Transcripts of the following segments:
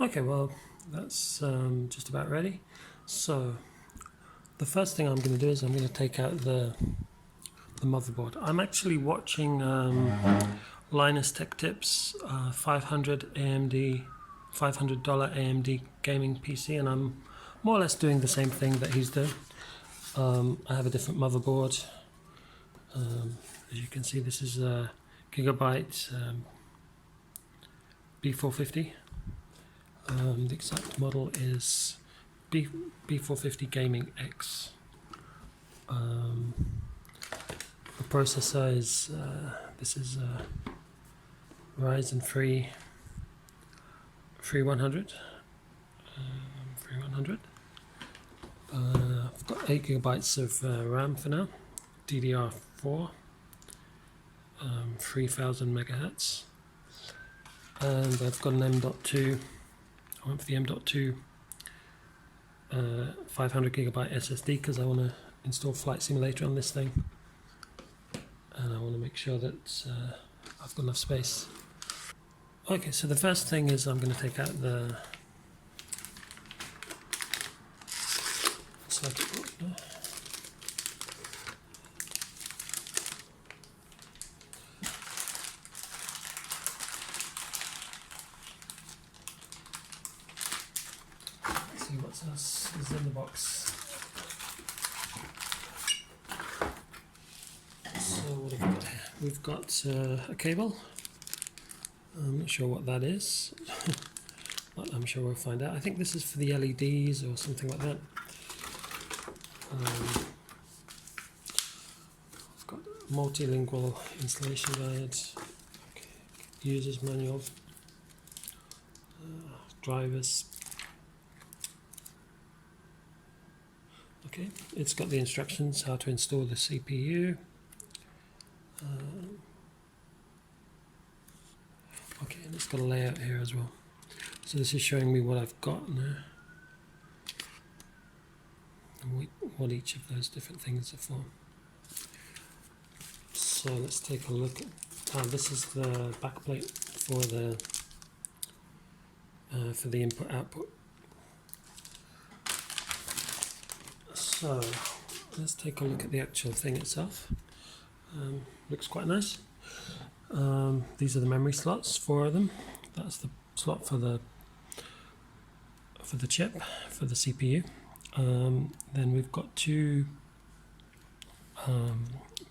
Okay, well, that's just about ready. So the first thing I'm going to do is I'm going to take out the motherboard. I'm actually watching Linus Tech Tips 500 AMD $500 AMD Gaming PC, and I'm more or less doing the same thing that he's doing. I have a different motherboard. As you can see, this is a Gigabyte B450. The exact model is B450 Gaming X. The processor is this is a Ryzen 3100. I've got 8 gigabytes of RAM for now, DD4 3000 megahertz, and I've got an M.2. I went for the M.2 500 gigabyte SSD because I want to install Flight Simulator on this thing, and I want to make sure that I've got enough space. Okay, so the first thing is I'm going to take out the circuit board. Let's see what else is in the box. So what have we got here? We've got a cable. I'm not sure what that is, but I'm sure we'll find out. I think this is for the LEDs or something like that. I've got a multilingual installation guide, user's manual, drivers. Okay, it's got the instructions how to install the CPU. Okay, and it's got a layout here as well. So this is showing me what I've got now, and what each of those different things are for. So let's take a look at this is the backplate for the input-output. So let's take a look at the actual thing itself. Looks quite nice. These are the memory slots, 4 of them. That's the slot for the chip, for the CPU. Then we've got 2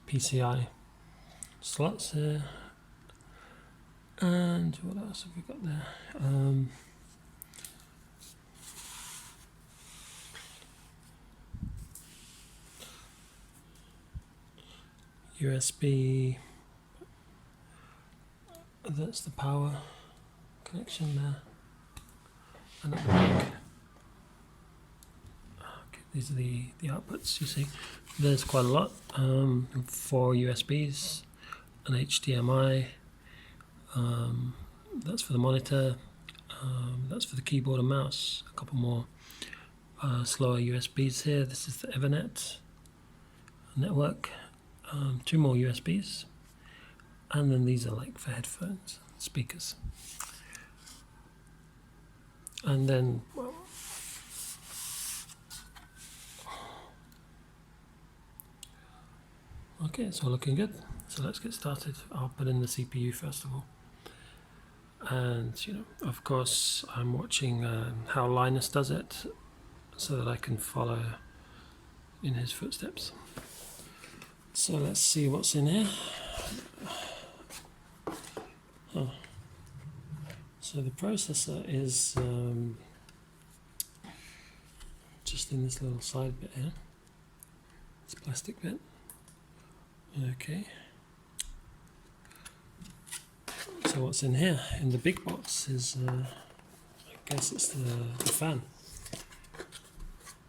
PCI slots here. And what else have we got there? USB, that's the power connection there, and at the back, okay, these are the outputs. You see there's quite a lot, 4 USBs, an HDMI, that's for the monitor, that's for the keyboard and mouse, a couple more slower USBs here. This is the Ethernet network. 2 more USBs, and then these are like for headphones, speakers, and then okay, it's all looking good. So let's get started. I'll put in the CPU first of all, and of course I'm watching how Linus does it so that I can follow in his footsteps. So let's see what's in here. So the processor is just in this little side bit here. This plastic bit. Okay. So what's in here? In the big box is, I guess it's the fan.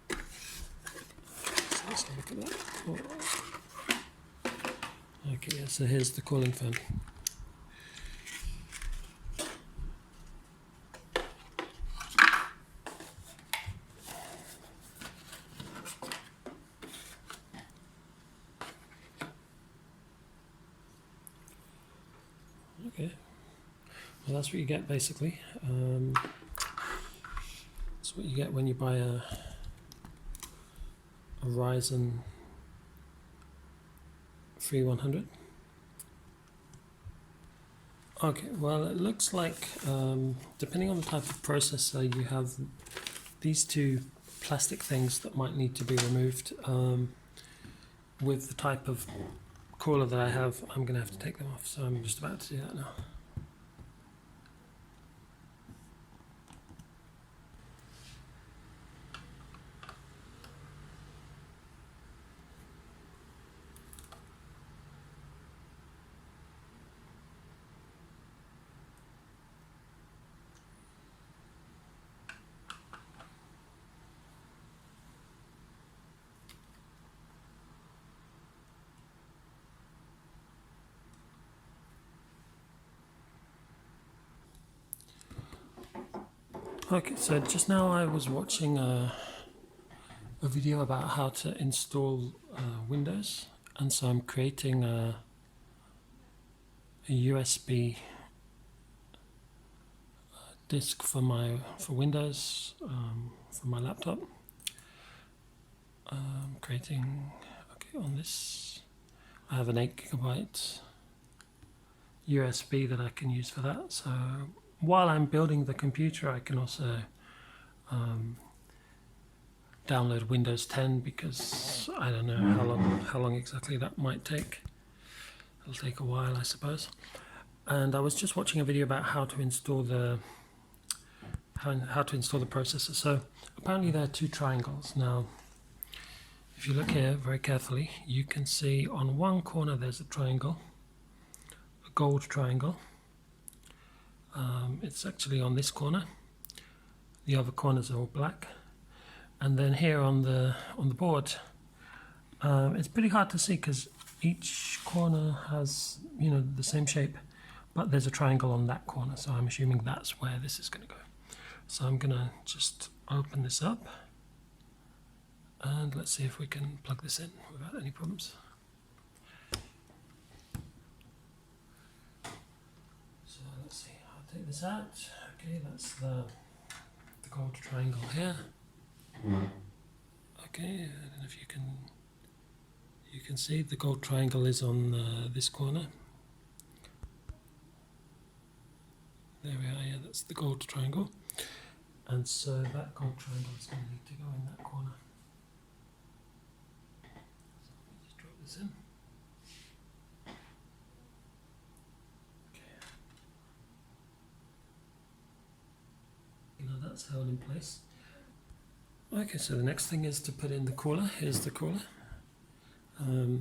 So let's have a look at that. Oh. Okay, yeah, so here's the cooling fan. Okay, well that's what you get basically. That's what you get when you buy a Ryzen 3100. Okay, well, it looks like depending on the type of processor, you have these two plastic things that might need to be removed. With the type of cooler that I have, I'm going to have to take them off, so I'm just about to do that now. Okay, so just now I was watching a video about how to install Windows, and so I'm creating a USB disk for Windows for my laptop. Creating on this. I have an 8GB USB that I can use for that. So while I'm building the computer, I can also download Windows 10, because I don't know how long exactly that might take. It'll take a while, I suppose. And I was just watching a video about how to install the processor. So apparently there are two triangles. Now, if you look here very carefully, you can see on one corner there's a triangle, a gold triangle. It's actually on this corner. The other corners are all black. And then here on the board, it's pretty hard to see because each corner has the same shape, but there's a triangle on that corner. So I'm assuming that's where this is going to go. So I'm going to just open this up, and let's see if we can plug this in without any problems. So let's see, I'll take this out. Okay, that's the gold triangle here. Okay, I don't know if you can see the gold triangle is on this corner. There we are, yeah, that's the gold triangle. And so that gold triangle is going to need to go in that corner. So let me just drop this in. Okay. Now that's held in place. Okay, so the next thing is to put in the cooler. Here's the cooler.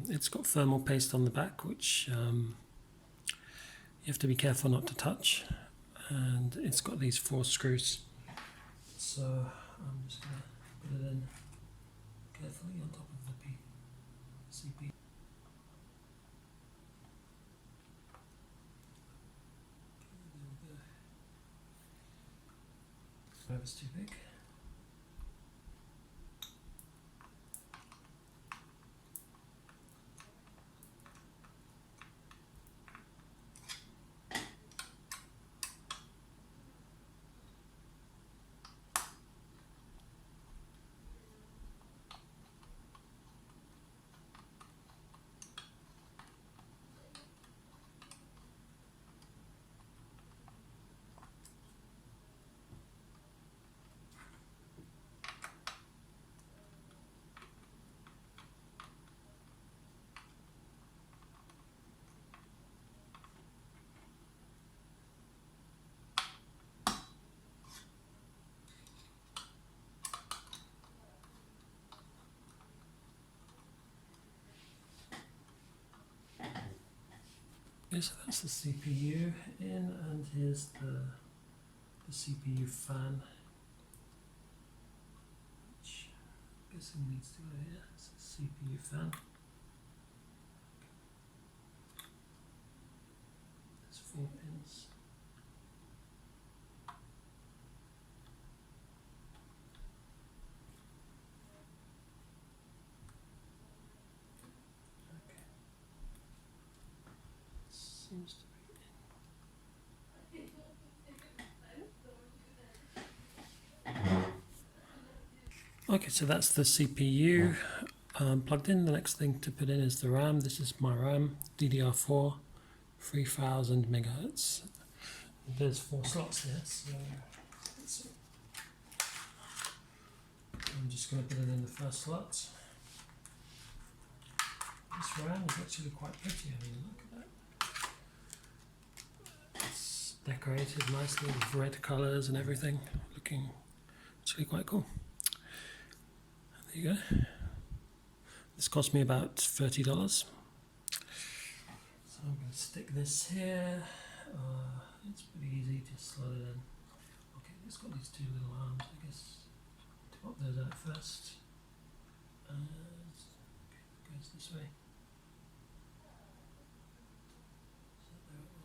It's got thermal paste on the back, which you have to be careful not to touch. And it's got these 4 screws. So I'm just going to put it in carefully on top of the PCB. That was too big. Okay, so that's the CPU in, and here's the CPU fan, which I'm guessing needs to go here. It's a CPU fan. There's 4 pins. Seems to be in. Okay, so that's the CPU plugged in. The next thing to put in is the RAM. This is my RAM, DDR4, 3000 megahertz. There's 4 slots here, so let's see. I'm just going to put it in the first slot. This RAM is actually quite pretty. I mean, look at that. It's decorated nicely with red colours and everything, looking actually quite cool. There you go. This cost me about $30. So I'm going to stick this here. It's pretty easy, just slot it in. Okay, it's got these 2 little arms, I guess. To pop those out first. And okay, it goes this way. So there it will.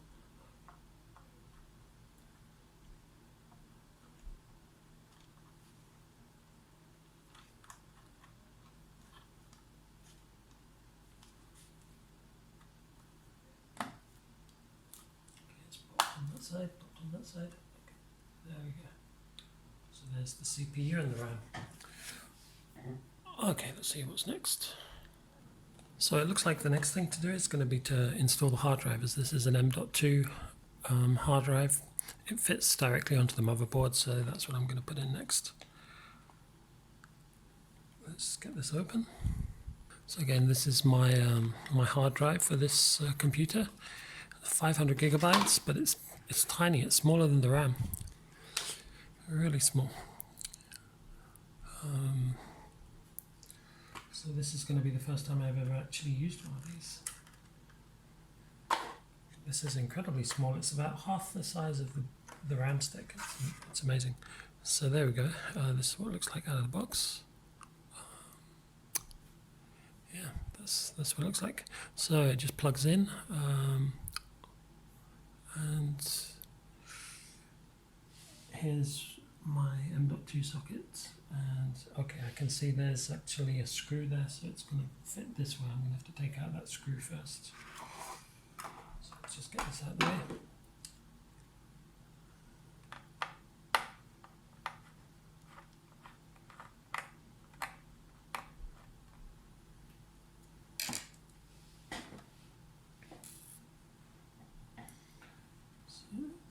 On that side, popped on that side. Okay, there we go. So there's the CPU and the RAM. Okay, let's see what's next. So it looks like the next thing to do is going to be to install the hard drive, as this is an M.2 hard drive. It fits directly onto the motherboard, so that's what I'm going to put in next. Let's get this open. So again, this is my my hard drive for this computer. 500 gigabytes, but it's tiny. It's smaller than the RAM. Really small. So this is going to be the first time I've ever actually used one of these. This is incredibly small. It's about half the size of the RAM stick. It's amazing. So there we go. This is what it looks like out of the box. Yeah, that's what it looks like. So it just plugs in. And here's my M.2 socket, and okay, I can see there's actually a screw there, so it's going to fit this way. I'm going to have to take out that screw first. So let's just get this out there.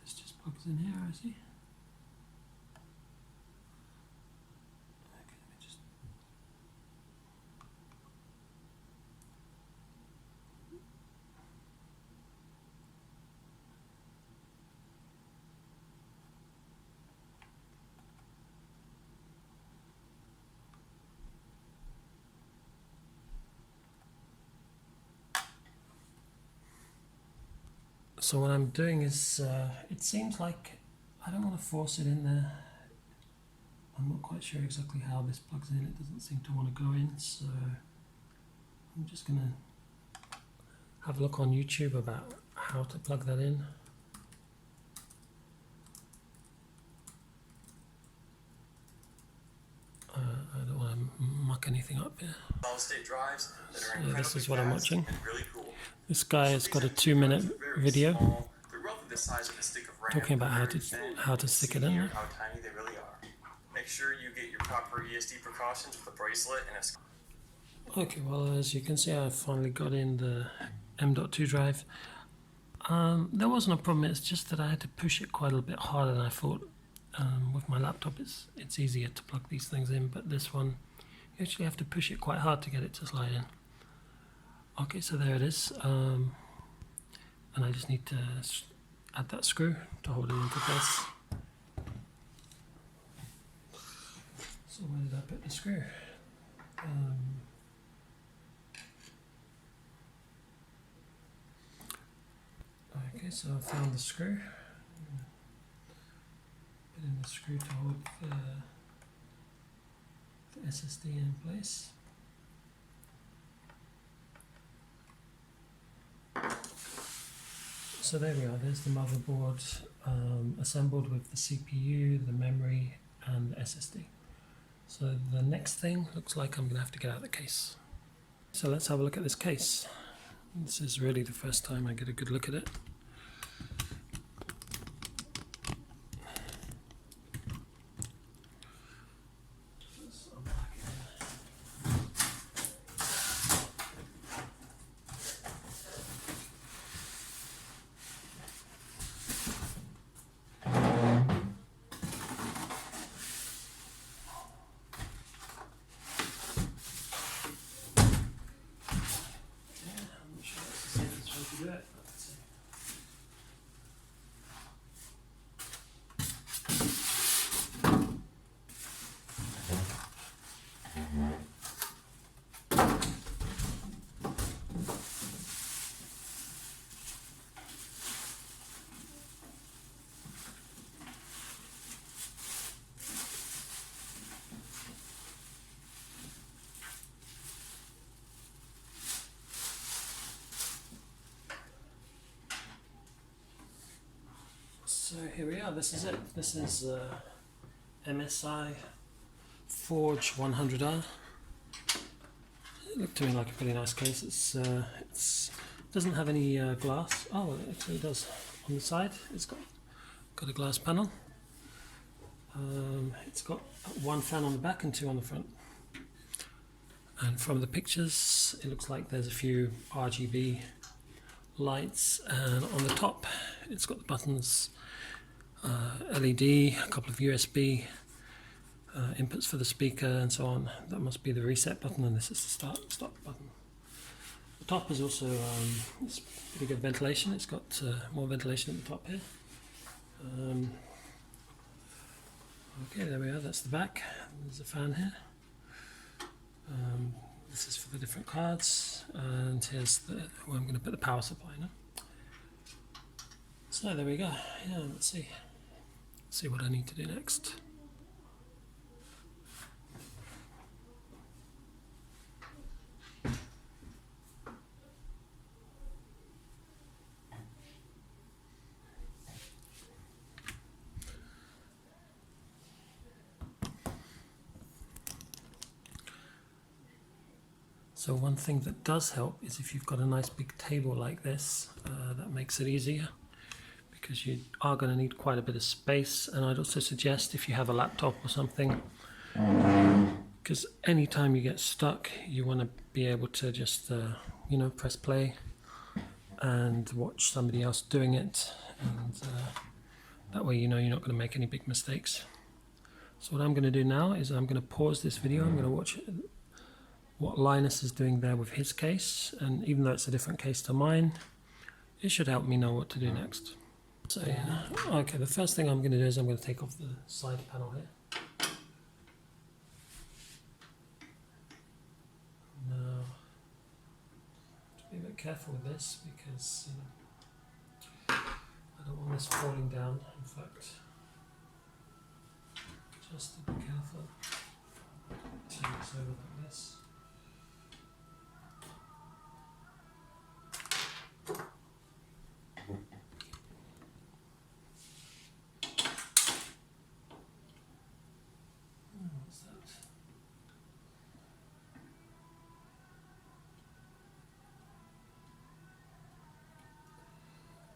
This just plugs in here, I see. Okay, let me just... So what I'm doing is, it seems like I don't want to force it in there. I'm not quite sure exactly how this plugs in. It doesn't seem to want to go in, so I'm just going to have a look on YouTube about how to plug that in. I don't want to muck anything up here. Solid-state drives that are So this is what I'm fast watching. and really cool. This guy has got a 2-minute video Small. They're roughly the size of a stick of RAM. talking about They're very thin. how to stick it in there. How tiny they really are. Make sure you get your proper ESD precautions with a bracelet and a... Okay, well, as you can see, I finally got in the M.2 drive. There wasn't a problem, it's just that I had to push it quite a bit harder than I thought. With my laptop, it's easier to plug these things in, but this one, you actually have to push it quite hard to get it to slide in. Okay, so there it is. And I just need to add that screw to hold it into place. So where did I put the screw? Okay, so I found the screw. Put in the screw to hold the SSD in place. So there we are, there's the motherboard assembled with the CPU, the memory and the SSD. So the next thing looks like I'm going to have to get out the case. So let's have a look at this case. This is really the first time I get a good look at it. Let's unpack here we are. This is it. This is MSI Forge 100R. It looked to me like a pretty nice case. It's doesn't have any glass. Oh, well, it actually does. On the side, it's got a glass panel. It's got one fan on the back and two on the front. And from the pictures, it looks like there's a few RGB lights, and on the top, it's got the buttons, LED, a couple of USB inputs for the speaker, and so on. That must be the reset button, and this is the stop button. The top is also it's pretty good ventilation. It's got more ventilation at the top here. Okay, there we are. That's the back. There's a fan here. This is for the different cards, and here's where I'm going to put the power supply now. So there we go. Yeah, let's see what I need to do next. So one thing that does help is if you've got a nice big table like this, that makes it easier, because you are going to need quite a bit of space. And I'd also suggest if you have a laptop or something, because anytime you get stuck, you want to be able to just you know, press play and watch somebody else doing it, and that way you know you're not going to make any big mistakes. So what I'm going to do now is I'm going to pause this video. I'm going to watch what Linus is doing there with his case, and even though it's a different case to mine, it should help me know what to do next. So yeah, okay, the first thing I'm going to do is I'm going to take off the side panel here. Now, to be a bit careful with this, because you know, I don't want this falling down. In fact, just to be careful, turn this over like this.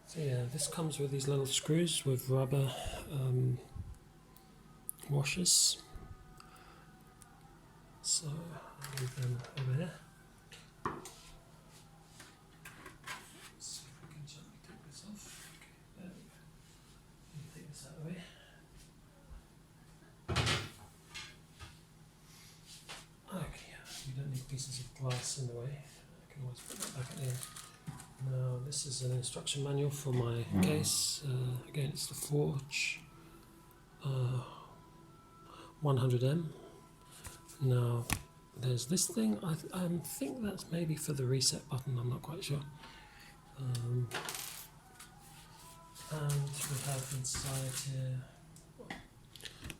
So yeah, this comes with these little screws with rubber washers. So I'll leave them over here. Let's see if I can gently take this off. Okay, there we go. Let me take this out of the way. Okay, yeah, we don't need pieces of glass in the way. I can always put that back at the end. Now this is an instruction manual for my case. Again, it's the Forge 100M. Now there's this thing. I think that's maybe for the reset button. I'm not quite sure. And we have inside here.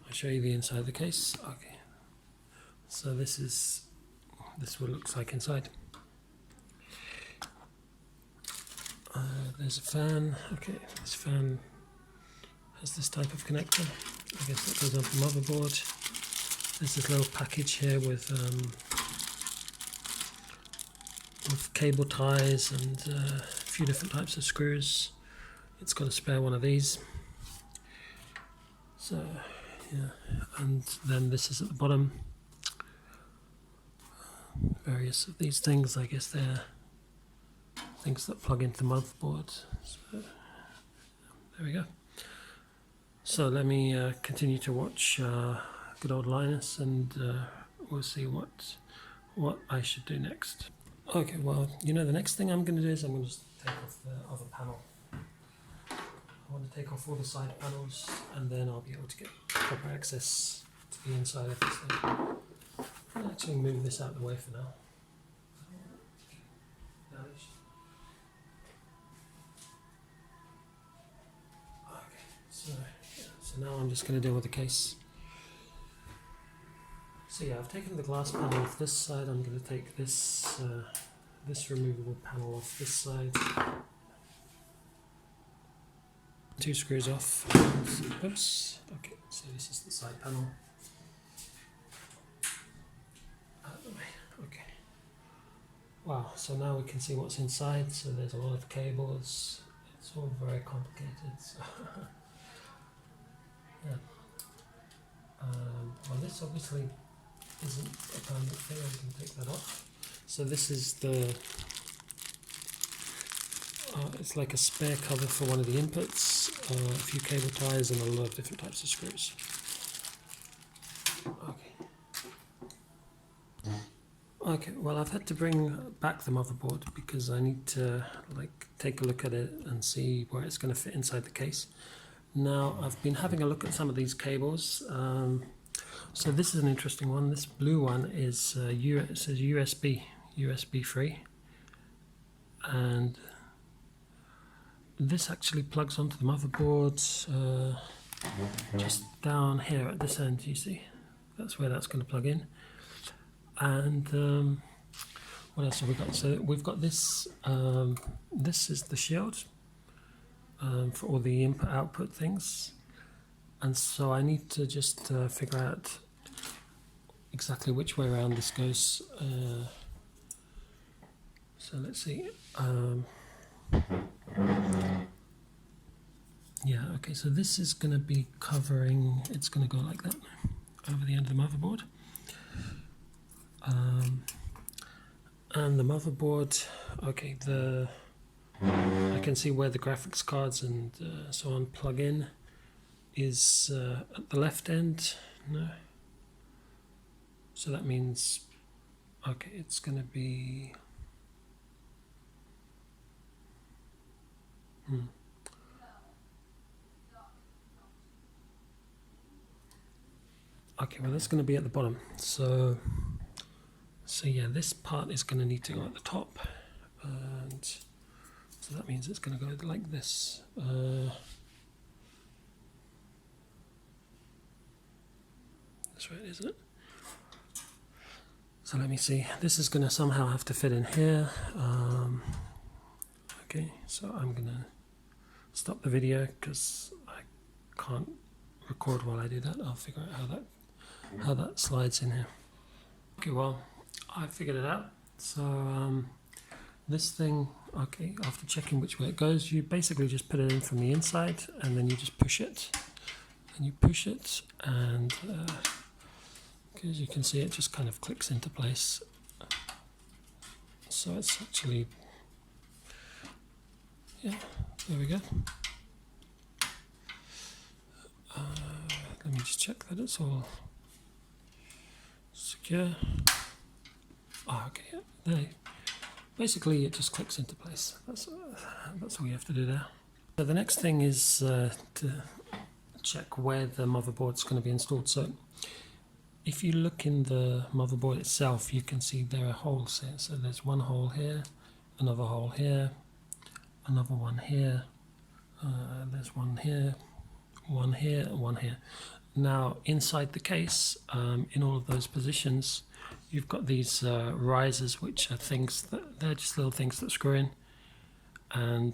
I'll show you the inside of the case. Okay. So this is what it looks like inside. There's a fan. Okay, this fan has this type of connector. I guess that goes on the motherboard. There's this little package here with cable ties and a few different types of screws. It's got a spare one of these. So yeah, and then this is at the bottom. Various of these things, I guess they're things that plug into the motherboard. So there we go. So let me continue to watch good old Linus, and we'll see what I should do next. Okay, well, you know, the next thing I'm going to do is I'm going to take off the other panel. I want to take off all the side panels, and then I'll be able to get proper access to the inside of this thing. I'll actually move this out of the way for now. So now I'm just going to deal with the case. So yeah, I've taken the glass panel off this side. I'm going to take this this removable panel off this side. 2 screws off. Oops. Okay, so this is the side panel. Out of the way. Okay. Wow, so now we can see what's inside. So there's a lot of cables. It's all very complicated. So yeah. Well, this obviously isn't a permanent thing. I can take that off. So this is the. It's like a spare cover for one of the inputs, a few cable ties, and a lot of different types of screws. Okay. Okay, well, I've had to bring back the motherboard because I need to take a look at it and see where it's going to fit inside the case. Now, I've been having a look at some of these cables. So this is an interesting one. This blue one is it says USB 3, and this actually plugs onto the motherboard just down here at this end. You see, that's where that's going to plug in. And what else have we got? So we've got this. This is the shield for all the input-output things, and so I need to just figure out exactly which way around this goes. So let's see. Yeah, okay, so this is going to be covering, it's going to go like that over the end of the motherboard. And the motherboard, okay, I can see where the graphics cards and so on plug in is at the left end. No. So that means, okay, it's going to be. Okay, well that's going to be at the bottom. So yeah, this part is going to need to go at the top, and so that means it's going to go like this. That's right, isn't it? So let me see. This is going to somehow have to fit in here. Okay, so I'm going to stop the video because I can't record while I do that. I'll figure out how that slides in here. Okay, well, I figured it out. So this thing, okay, after checking which way it goes, you basically just put it in from the inside, and then you just push it, and you push it, and as you can see, it just kind of clicks into place. So it's actually, yeah, there we go. Let me just check that it's all secure. Oh, okay, yeah, there. Basically, it just clicks into place. That's all you have to do there. So the next thing is to check where the motherboard's going to be installed. So if you look in the motherboard itself, you can see there are holes here. So there's one hole here, another hole here, another one here, there's one here, one here, and one here. Now inside the case, in all of those positions, you've got these risers, which are things they're just little things that screw in, and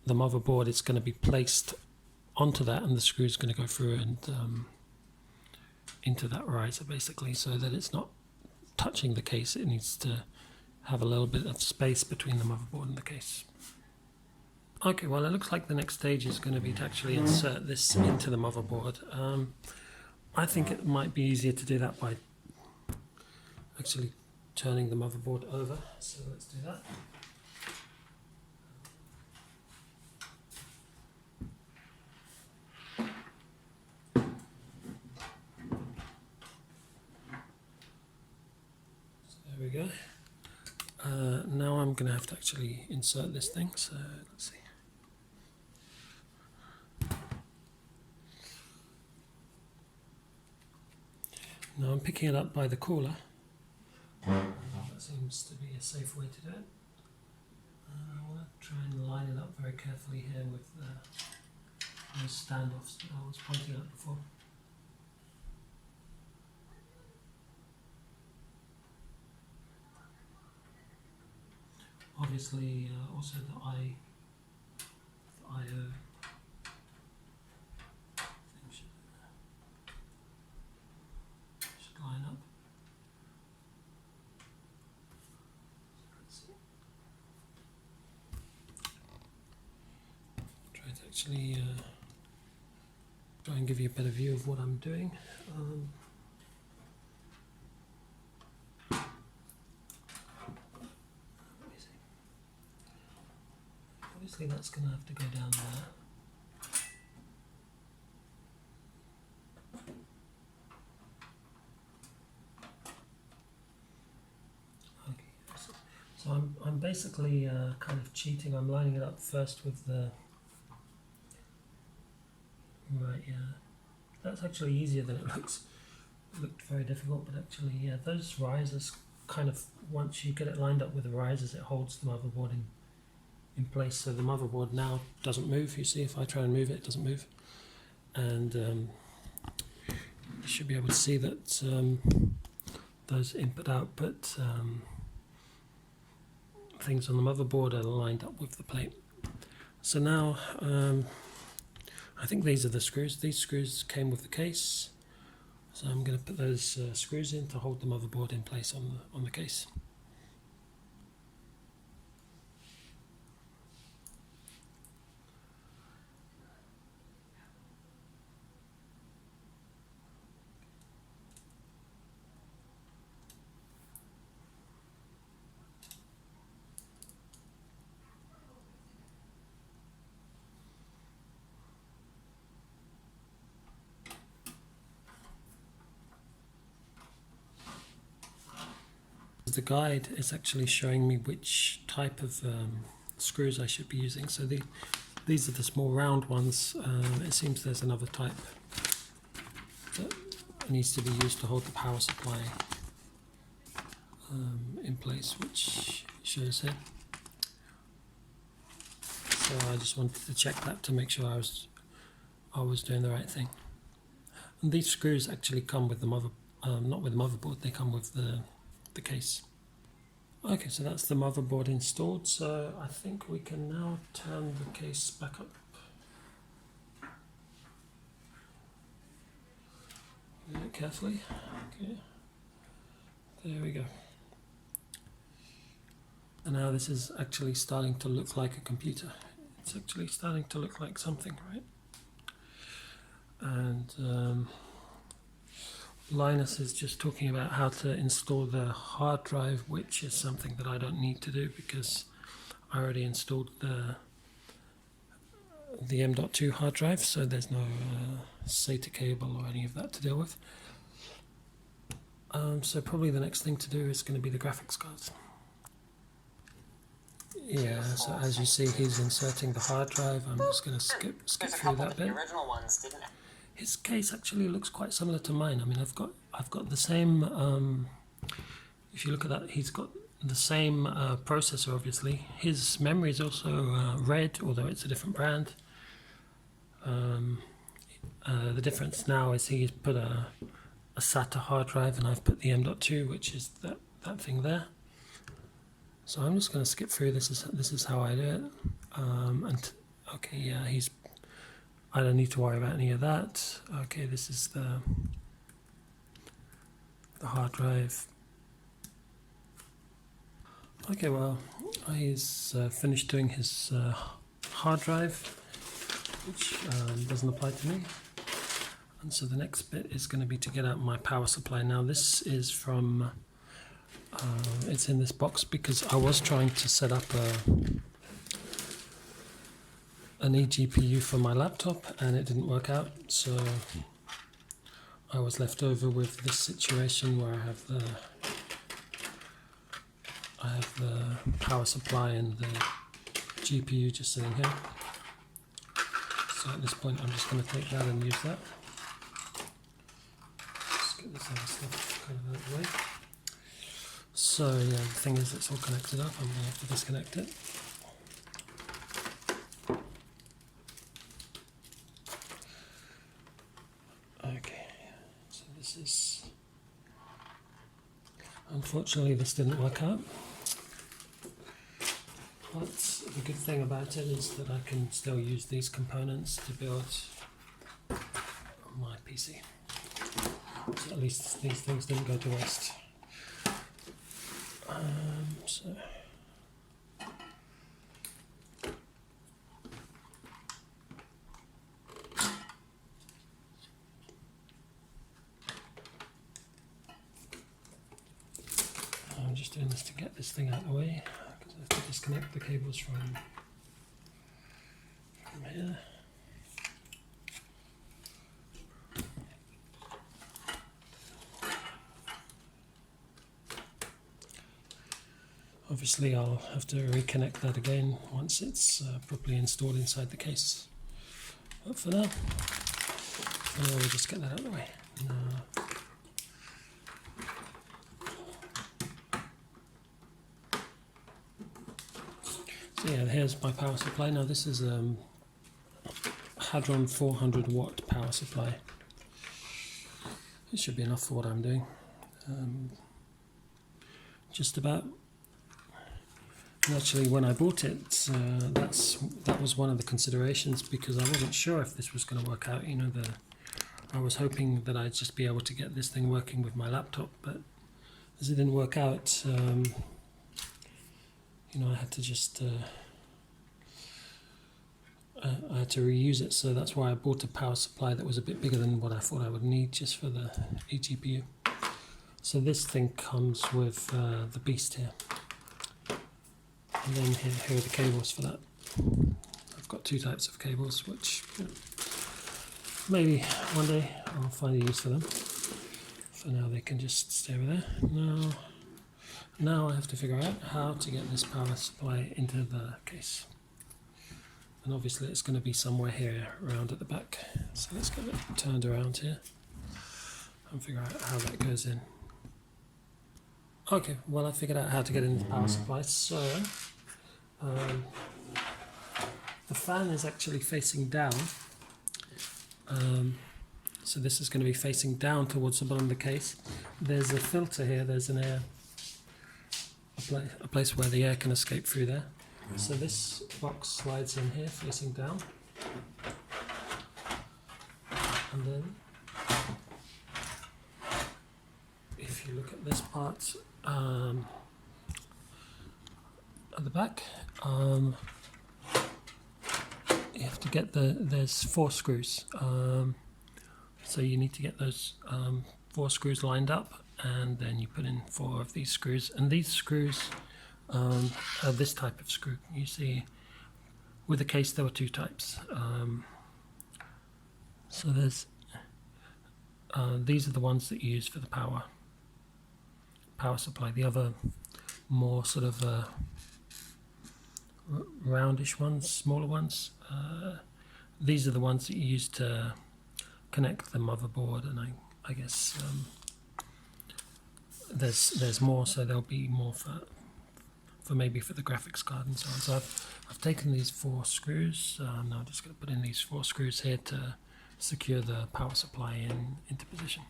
the motherboard is going to be placed onto that, and the screw is going to go through and into that riser basically, so that it's not touching the case. It needs to have a little bit of space between the motherboard and the case. Okay, well, it looks like the next stage is going to be to actually insert this into the motherboard. I think it might be easier to do that by actually turning the motherboard over, so let's do that. So there we go. Now I'm going to have to actually insert this thing, so let's see. Now I'm picking it up by the cooler. That seems to be a safe way to do it. I want to try and line it up very carefully here with those standoffs that I was pointing out before. Obviously, also the I/O thing should line up. Let's see. Try to actually try and give you a better view of what I'm doing. Obviously that's going to have to go down there. Okay, so I'm basically kind of cheating. I'm lining it up first with the right. Yeah, that's actually easier than it looks. It looked very difficult, but actually, yeah, those risers kind of, once you get it lined up with the risers, it holds the motherboard in place, so the motherboard now doesn't move. You see, if I try and move it, it doesn't move. And you should be able to see that those input-output things on the motherboard are lined up with the plate. So now, I think these are the screws. These screws came with the case, so I'm going to put those screws in to hold the motherboard in place on the case. The guide is actually showing me which type of screws I should be using. So these are the small round ones. It seems there's another type that needs to be used to hold the power supply in place, which shows here. So I just wanted to check that to make sure I was doing the right thing. And these screws actually come with the not with the motherboard. They come with the case. Okay, so that's the motherboard installed, so I think we can now turn the case back up. Do it carefully. Okay, there we go. And now this is actually starting to look like a computer. It's actually starting to look like something, right? And Linus is just talking about how to install the hard drive, which is something that I don't need to do because I already installed the M.2 hard drive, so there's no SATA cable or any of that to deal with. So probably the next thing to do is going to be the graphics cards. Yeah, so as you see, he's inserting the hard drive. I'm just going to skip through that bit. His case actually looks quite similar to mine. I mean, I've got the same. If you look at that, he's got the same processor. Obviously, his memory is also red, although it's a different brand. The difference now is he's put a SATA hard drive, and I've put the M.2, which is that thing there. So I'm just going to skip through. This is how I do it. Okay, yeah, I don't need to worry about any of that. Okay, this is the hard drive. Okay, well, he's finished doing his hard drive, which doesn't apply to me. And so the next bit is going to be to get out my power supply. Now this is from, it's in this box because I was trying to set up an eGPU for my laptop and it didn't work out, so I was left over with this situation where I have the power supply and the GPU just sitting here. So at this point I'm just going to take that and use that. Just get this other stuff kind of out of the way. So yeah, the thing is it's all connected up. I'm going to have to disconnect it. Okay, so this is, unfortunately this didn't work out. But the good thing about it is that I can still use these components to build my PC. So at least these things didn't go to waste. So I'm just doing this to get this thing out of the way, because I have to disconnect the cables from here. Obviously I'll have to reconnect that again once it's properly installed inside the case. But for now we'll just get that out of the way. Now, so yeah, here's my power supply. Now this is Hadron 400 watt power supply. It should be enough for what I'm doing. Just about. And actually, when I bought it, that was one of the considerations, because I wasn't sure if this was going to work out. You know, I was hoping that I'd just be able to get this thing working with my laptop, but as it didn't work out, you know, I had to just I had to reuse it. So that's why I bought a power supply that was a bit bigger than what I thought I would need just for the eGPU. So this thing comes with the beast here. And then here are the cables for that. I've got two types of cables, which, you know, maybe one day I'll find a use for them. For now they can just stay over there. Now I have to figure out how to get this power supply into the case. And obviously it's going to be somewhere here around at the back. So let's get it turned around here and figure out how that goes in. Okay, well I figured out how to get in the power supply. So the fan is actually facing down, so this is going to be facing down towards the bottom of the case. There's a filter here, there's an air, a place where the air can escape through there. So this box slides in here facing down, and then if you look at this part at the back, you have to get there's 4 screws, so you need to get those 4 screws lined up, and then you put in 4 of these screws, and these screws are this type of screw. You see, with the case there were 2 types, so there's these are the ones that you use for the power supply. The other more sort of roundish ones, smaller ones, these are the ones that you use to connect the motherboard, and I guess there's more, so there'll be more for maybe for the graphics card and so on. So I've taken these 4 screws. Now I'm just going to put in these 4 screws here to secure the power supply into position.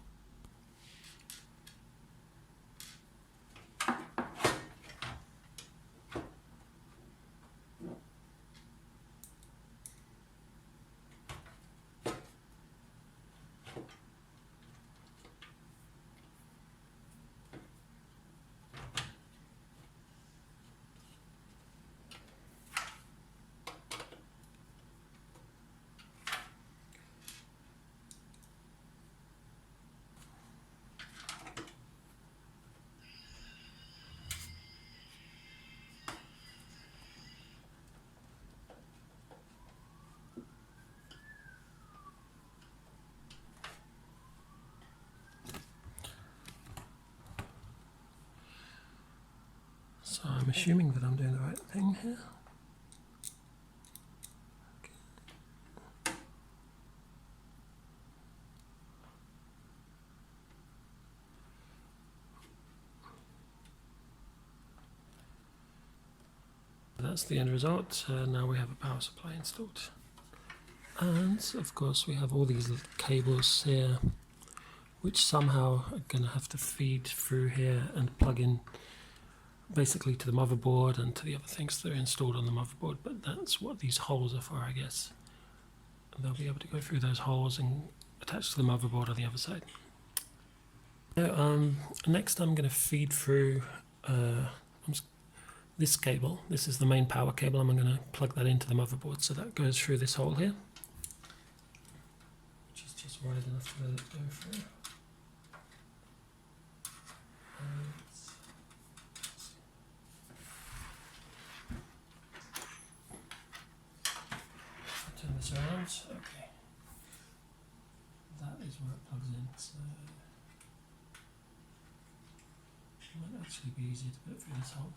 So I'm assuming that I'm doing the right thing here. Okay. That's the end result. Now we have a power supply installed. And of course we have all these little cables here, which somehow are going to have to feed through here and plug in basically to the motherboard and to the other things that are installed on the motherboard, but that's what these holes are for, I guess. And they'll be able to go through those holes and attach to the motherboard on the other side. Now, next I'm going to feed through this cable. This is the main power cable. I'm going to plug that into the motherboard, so that goes through this hole here, which is just wide enough to let it go through. Turn this around. Okay, that is where it plugs in. So it might actually be easier to put it through this hole.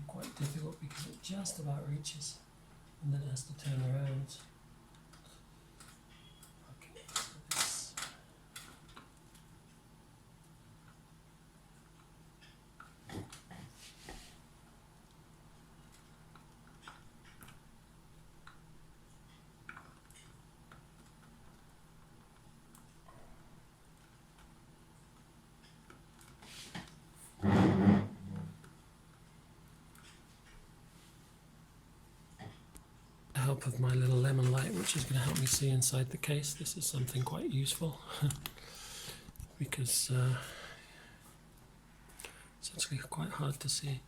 Quite difficult because it just about reaches and then it has to turn around. Okay, so this. Help of my little lemon light, which is going to help me see inside the case. This is something quite useful because it's actually quite hard to see.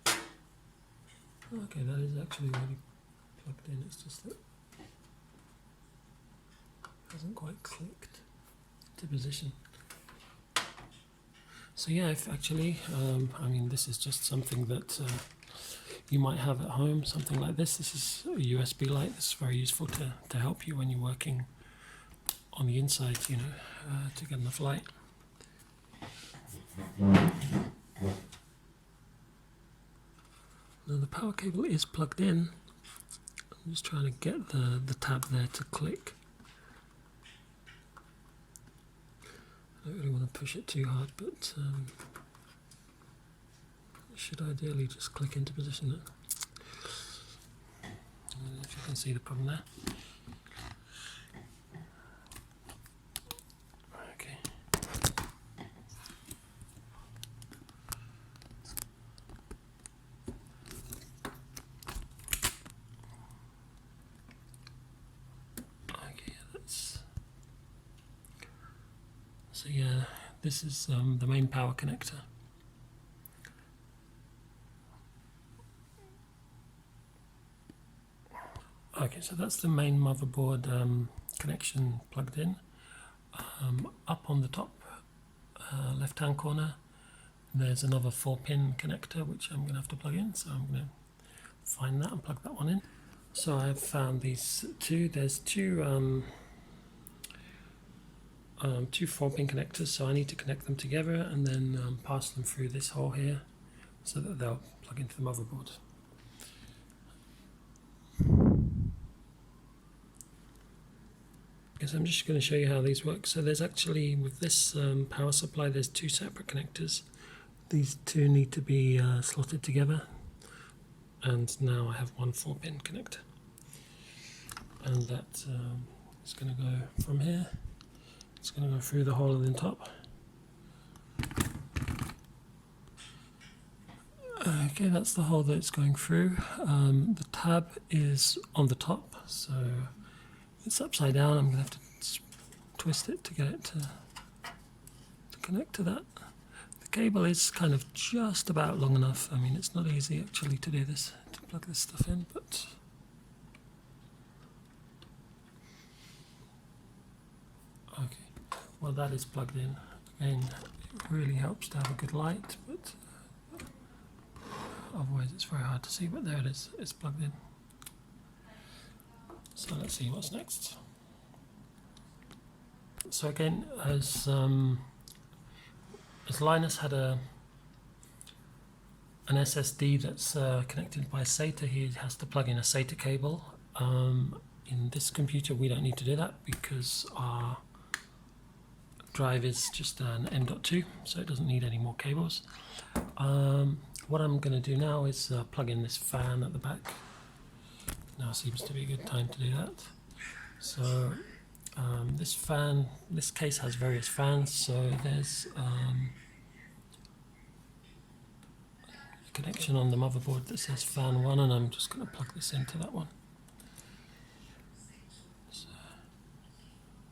Okay, that is actually already plugged in. It's just that it hasn't quite clicked into position. So yeah, if actually, I mean, this is just something that you might have at home, something like this. This is a USB light. This is very useful to help you when you're working on the inside, you know, to get enough light. Now the power cable is plugged in. I'm just trying to get the tab there to click. I don't really want to push it too hard, but it should ideally just click into position there. I don't know if you can see the problem there. Okay. Okay, that's... So yeah, this is the main power connector. Okay, so that's the main motherboard connection plugged in. Up on the top left hand corner there's another 4-pin connector which I'm going to have to plug in, so I'm going to find that and plug that one in. So I've found these two. There's two 4-pin connectors, so I need to connect them together and then pass them through this hole here so that they'll plug into the motherboard. Okay, so I'm just going to show you how these work. So there's actually, with this power supply, there's two separate connectors. These two need to be slotted together, and now I have one 4-pin connector, and that is going to go from here. It's going to go through the hole in the top. Okay, that's the hole that it's going through. The tab is on the top, so it's upside down. I'm going to have to twist it to get it to connect to that. The cable is kind of just about long enough. I mean, it's not easy actually to do this, to plug this stuff in, but okay. Well, that is plugged in. Again, it really helps to have a good light, but otherwise it's very hard to see, but there it is, it's plugged in. So let's see what's next. So again, as Linus had an SSD that's connected by SATA, he has to plug in a SATA cable. In this computer we don't need to do that because our drive is just an M.2, so it doesn't need any more cables. What I'm going to do now is plug in this fan at the back. Now seems to be a good time to do that. So this case has various fans, so there's a connection on the motherboard that says fan 1, and I'm just going to plug this into that one. So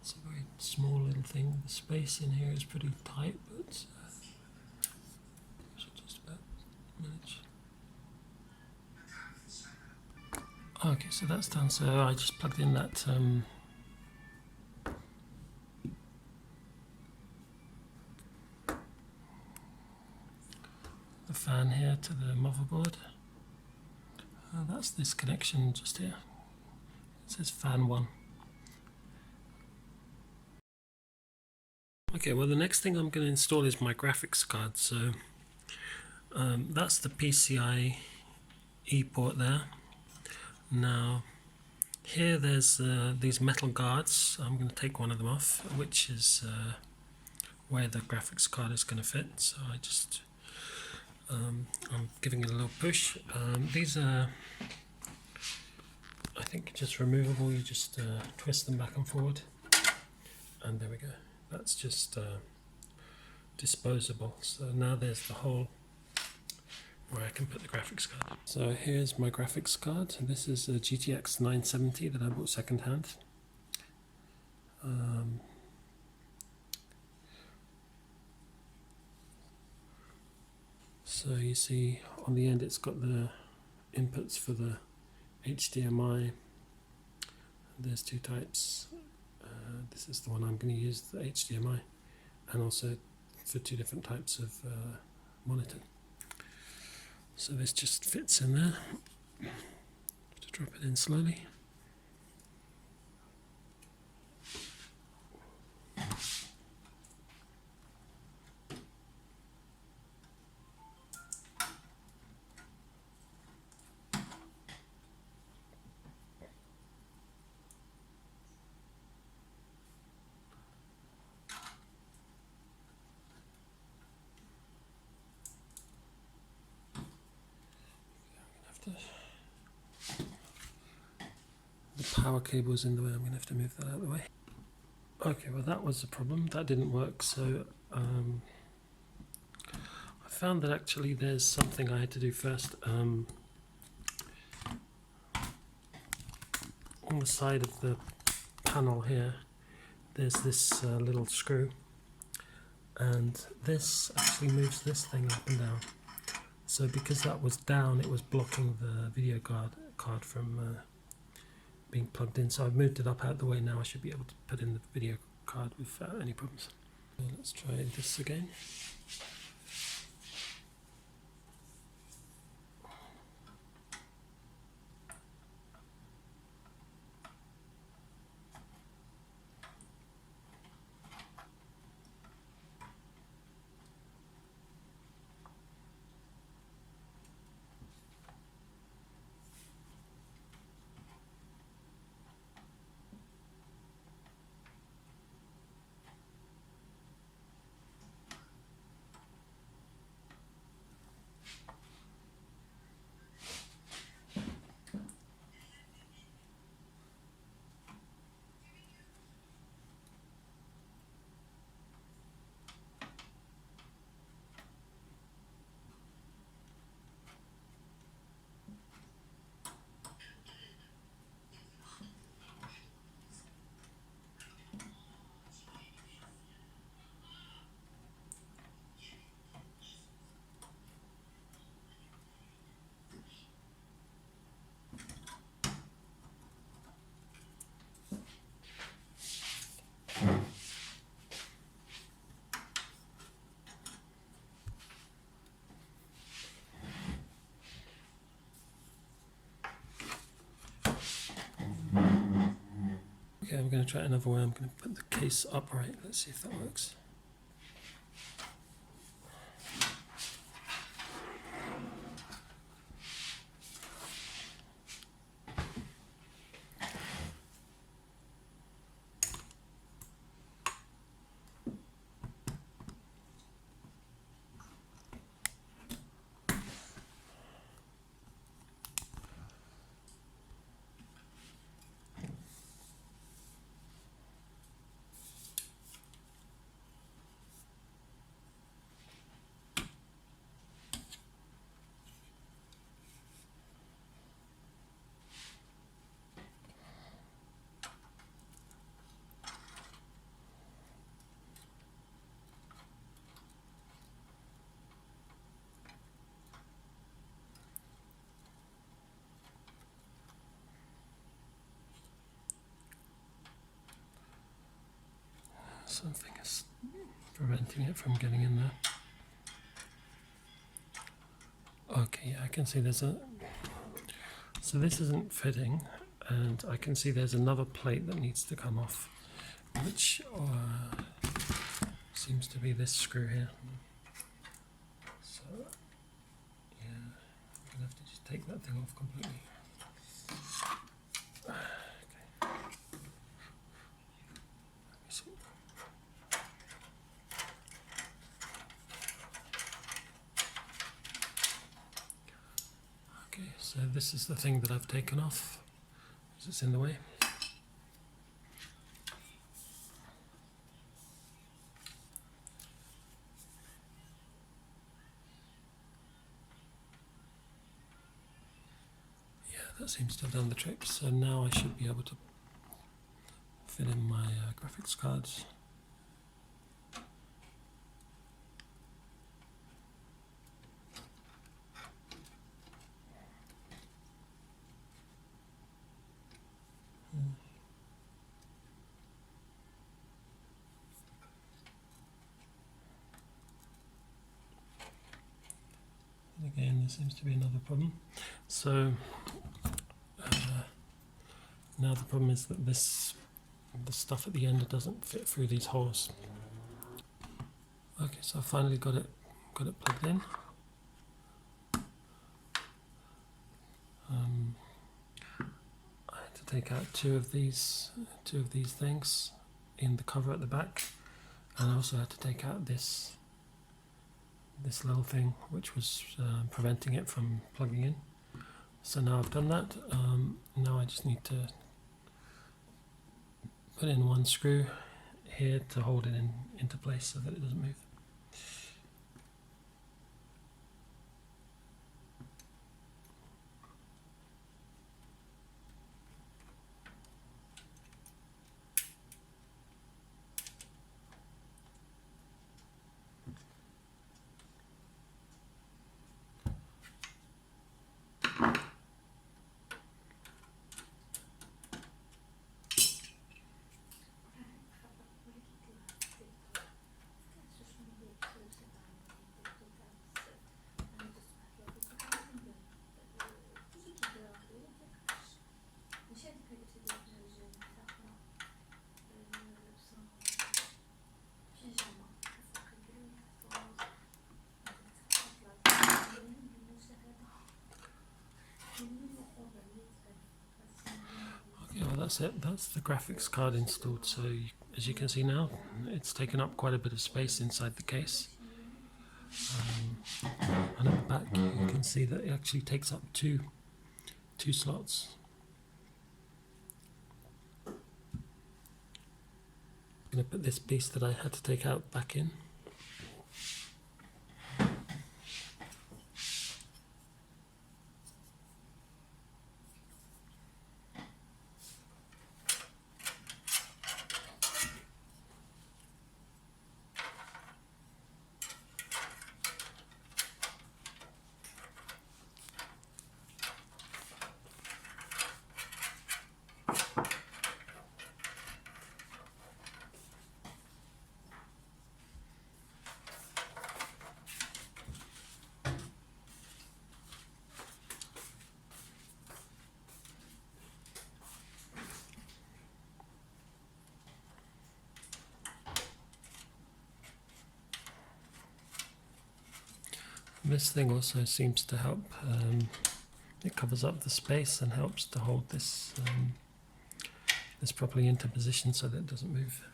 it's a very small little thing. The space in here is pretty tight, but I should just about manage. Okay, so that's done. So I just plugged in that the fan here to the motherboard. That's this connection just here. It says fan 1. Okay, well the next thing I'm going to install is my graphics card. So that's the PCIe port there. Now here there's these metal guards. I'm going to take one of them off, which is where the graphics card is going to fit. So I just I'm giving it a little push. These are, I think, just removable. You just twist them back and forward, and there we go. That's just disposable. So now there's the hole where I can put the graphics card. So here's my graphics card. This is a GTX 970 that I bought second hand. So you see on the end it's got the inputs for the HDMI. There's two types. This is the one I'm going to use, the HDMI, and also for two different types of monitor. So this just fits in there. Just drop it in slowly. The power cable is in the way. I'm going to have to move that out of the way. Okay, well that was the problem. That didn't work. So I found that actually there's something I had to do first. On the side of the panel here, there's this little screw, and this actually moves this thing up and down. So because that was down, it was blocking the video card from being plugged in. So I've moved it up out of the way. Now I should be able to put in the video card without any problems. So let's try this again. Okay, I'm going to try another way. I'm going to put the case upright. Let's see if that works. Something is preventing it from getting in there. Okay, yeah, I can see there's a... So this isn't fitting, and I can see there's another plate that needs to come off, which seems to be this screw here. So, yeah, I'm going to have to just take that thing off completely. Okay, so this is the thing that I've taken off, because it's in the way. Yeah, that seems to have done the trick. So now I should be able to fit in my graphics cards. Again, there seems to be another problem. So now the problem is that the stuff at the end doesn't fit through these holes. Okay, so I finally got it plugged in. I had to take out two of these things in the cover at the back, and I also had to take out this little thing which was preventing it from plugging in. So now I've done that. Now I just need to put in one screw here to hold it into place so that it doesn't move. Okay, well that's it. That's the graphics card installed. So as you can see now, it's taken up quite a bit of space inside the case. And at the back you can see that it actually takes up two slots. I'm going to put this piece that I had to take out back in. This thing also seems to help. It covers up the space and helps to hold this this properly into position so that it doesn't move.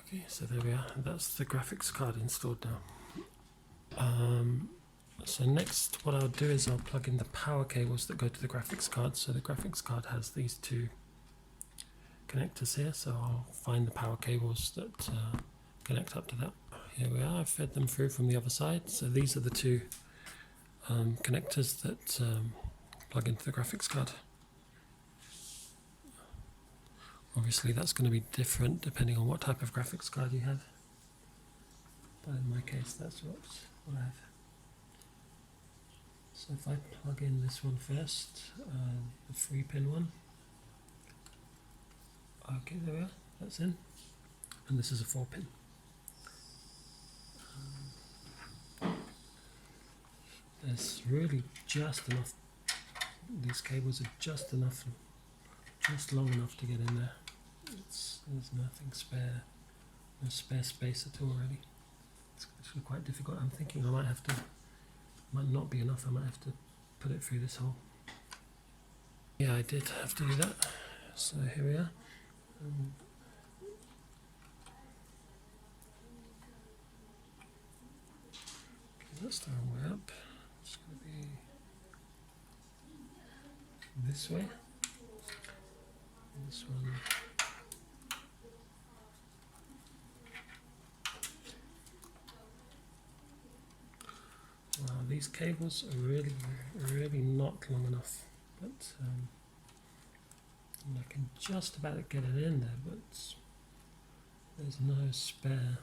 Okay, so there we are. That's the graphics card installed now. So next what I'll do is I'll plug in the power cables that go to the graphics card. So the graphics card has these two connectors here, so I'll find the power cables that connect up to that. Here we are, I've fed them through from the other side. So these are the two connectors that plug into the graphics card. Obviously that's going to be different depending on what type of graphics card you have, but in my case that's what I have. So if I plug in this one first, the 3-pin one. Okay, there we are, that's in. And this is a 4-pin. There's really just enough, these cables are just long enough to get in there. There's nothing spare, no spare space at all really. It's actually quite difficult. I'm thinking I might not be enough, I might have to put it through this hole. Yeah, I did have to do that. So here we are. Okay, that's the wrong way up. It's going to be this way. This one. Wow, these cables are really not long enough, but I can just about get it in there, but there's no spare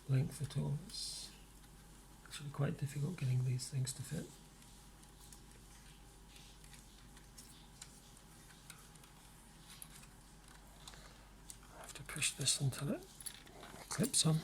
length at all. It's actually quite difficult getting these things to fit. I have to push this until it clips on.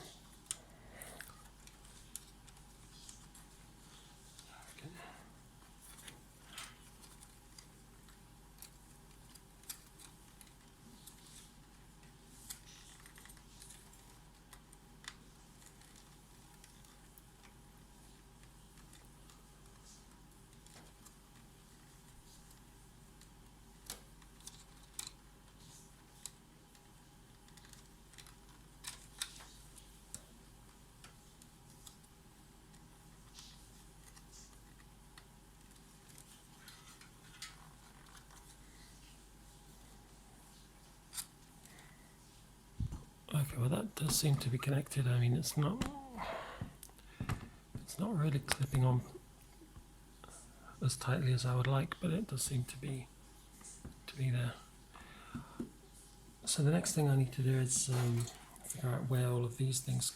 Okay, well that does seem to be connected. I mean, it's not really clipping on as tightly as I would like, but it does seem to be there. So the next thing I need to do is figure out where all of these things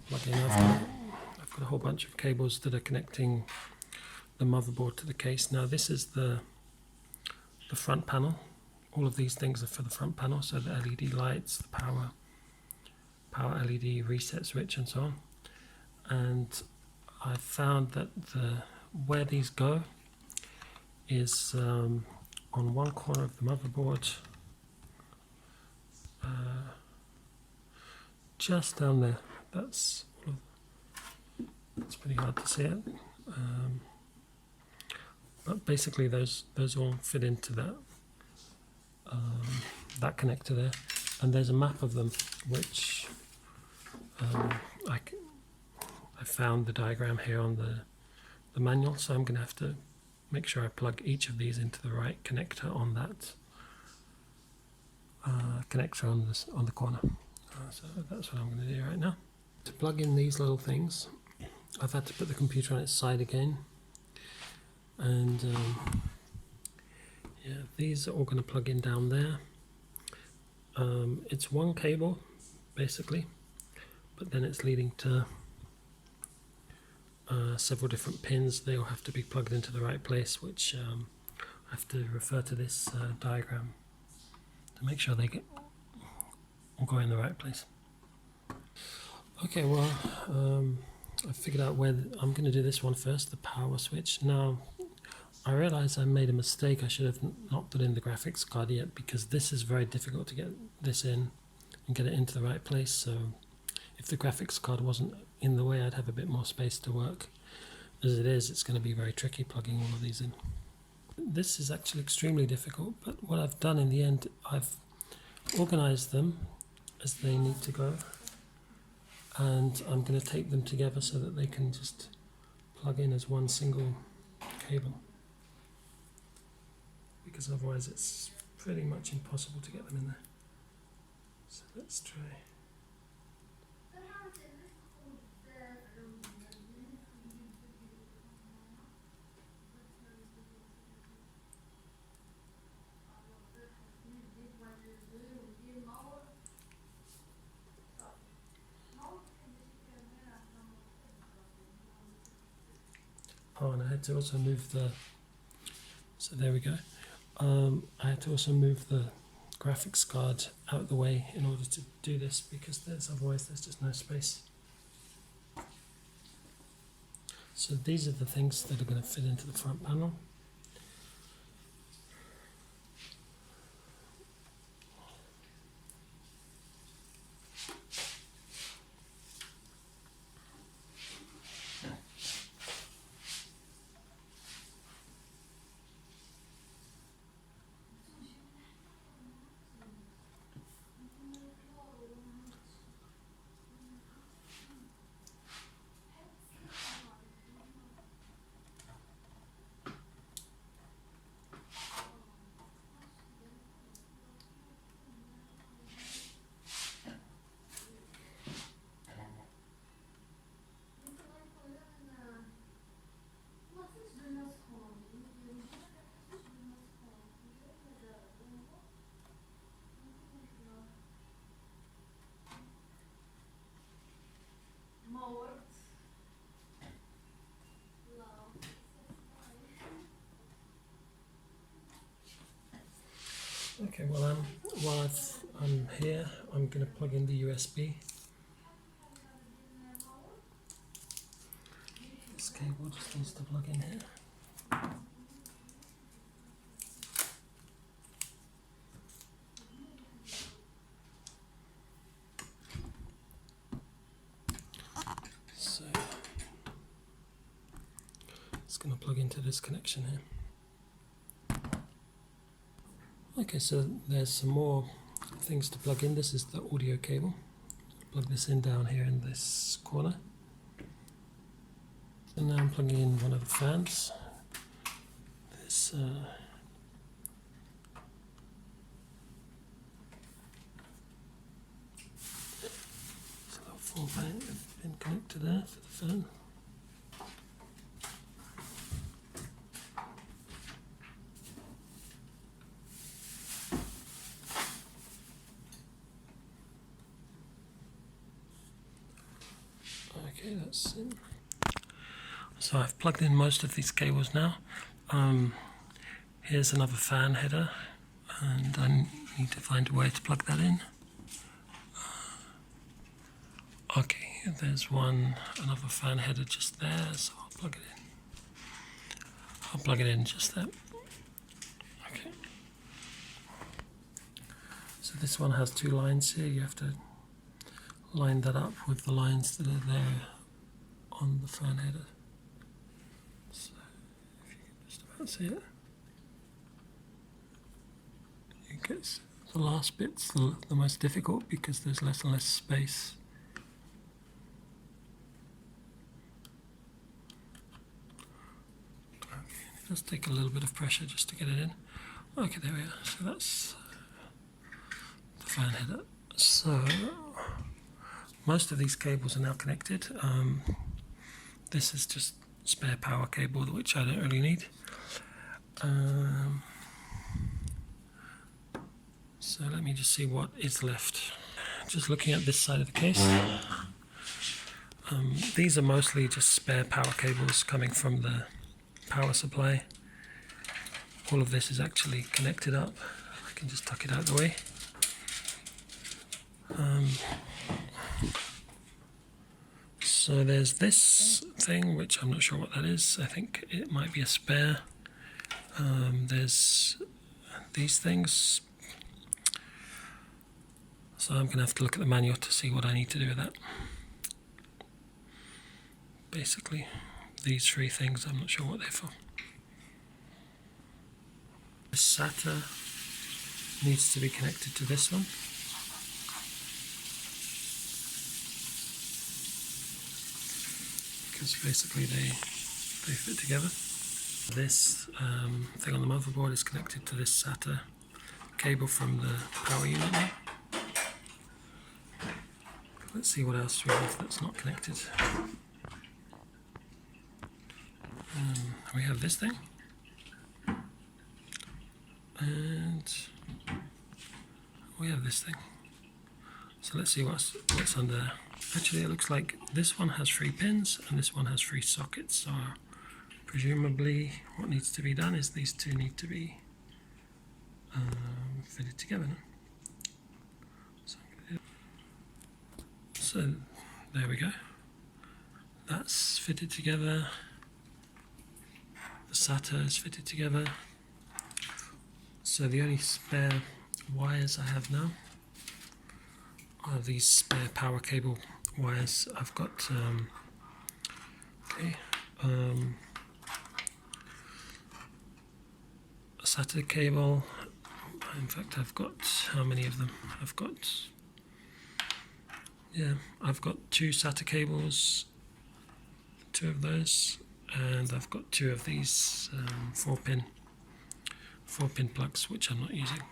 plug in. I've got a whole bunch of cables that are connecting the motherboard to the case. Now this is the front panel. All of these things are for the front panel, so the LED lights, the power LED, reset switch and so on. And I found that where these go is on one corner of the motherboard, just down there. That's pretty hard to see it, but basically those all fit into that that connector there, and there's a map of them which I found the diagram here on the manual, so I'm going to have to make sure I plug each of these into the right connector on that connector on the corner. So that's what I'm going to do right now. To plug in these little things, I've had to put the computer on its side again, and yeah, these are all going to plug in down there. It's one cable basically, but then it's leading to several different pins. They all have to be plugged into the right place, which I have to refer to this diagram to make sure they all go in the right place. Okay, well, I figured out where I'm going to do this one first, the power switch. Now, I realize I made a mistake. I should have not put in the graphics card yet, because this is very difficult to get this in. and get it into the right place. So if the graphics card wasn't in the way, I'd have a bit more space to work. As it is, it's going to be very tricky plugging all of these in. This is actually extremely difficult, but what I've done in the end, I've organized them as they need to go, and I'm going to tape them together so that they can just plug in as one single cable, because otherwise it's pretty much impossible to get them in there. So let's try. Oh, and I had to also move the, so there we go. I had to also move the graphics card out of the way in order to do this, because otherwise there's just no space. So these are the things that are going to fit into the front panel. Okay, well, while I'm here, I'm going to plug in the USB. This cable just needs to plug in here. So it's going to plug into this connection here. Okay, so there's some more things to plug in. This is the audio cable. Plug this in down here in this corner. And now I'm plugging in one of the fans. This it's a little 4-pin connector there for the fan. Okay, that's it. So I've plugged in most of these cables now. Here's another fan header, and I need to find a way to plug that in. Okay, there's another fan header just there, so I'll plug it in. I'll plug it in just there. Okay. So this one has 2 lines here. You have to line that up with the lines that are there on the fan header. So if you can just about see it, it gets the last bit's the most difficult because there's less and less space. Okay, it does take a little bit of pressure just to get it in. Okay, there we are. So that's the fan header. So most of these cables are now connected. This is just spare power cable, which I don't really need. So let me just see what is left. Just looking at this side of the case. These are mostly just spare power cables coming from the power supply. All of this is actually connected up. I can just tuck it out of the way. So there's this thing, which I'm not sure what that is. I think it might be a spare. There's these things. So I'm going to have to look at the manual to see what I need to do with that. Basically, these three things, I'm not sure what they're for. This SATA needs to be connected to this one. Because basically they fit together. This thing on the motherboard is connected to this SATA cable from the power unit now. Let's see what else we have that's not connected. We have this thing. And we have this thing. So let's see what's under there. Actually, it looks like this one has 3 pins and this one has 3 sockets. So presumably what needs to be done is these two need to be fitted together now. So there we go. That's fitted together. The SATA is fitted together. So the only spare wires I have now are these spare power cable wires. I've got a SATA cable. In fact, I've got, how many of them? I've got 2 SATA cables, 2 of those, and I've got 2 of these 4-pin plugs, which I'm not using.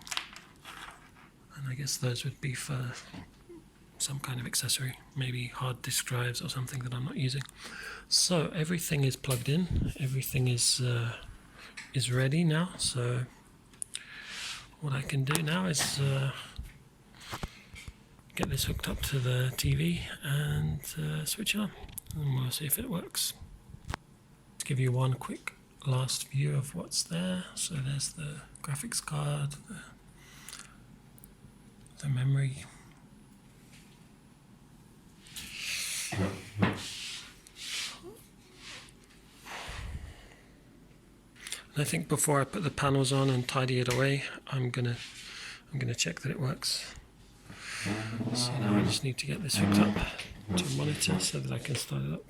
And I guess those would be for some kind of accessory, maybe hard disk drives or something that I'm not using. So everything is plugged in, everything is ready now. So what I can do now is get this hooked up to the TV and switch it on, and we'll see if it works. To give you one quick last view of what's there. So there's the graphics card, the memory. And I think before I put the panels on and tidy it away, I'm gonna check that it works. So now I just need to get this hooked up to a monitor so that I can start it up.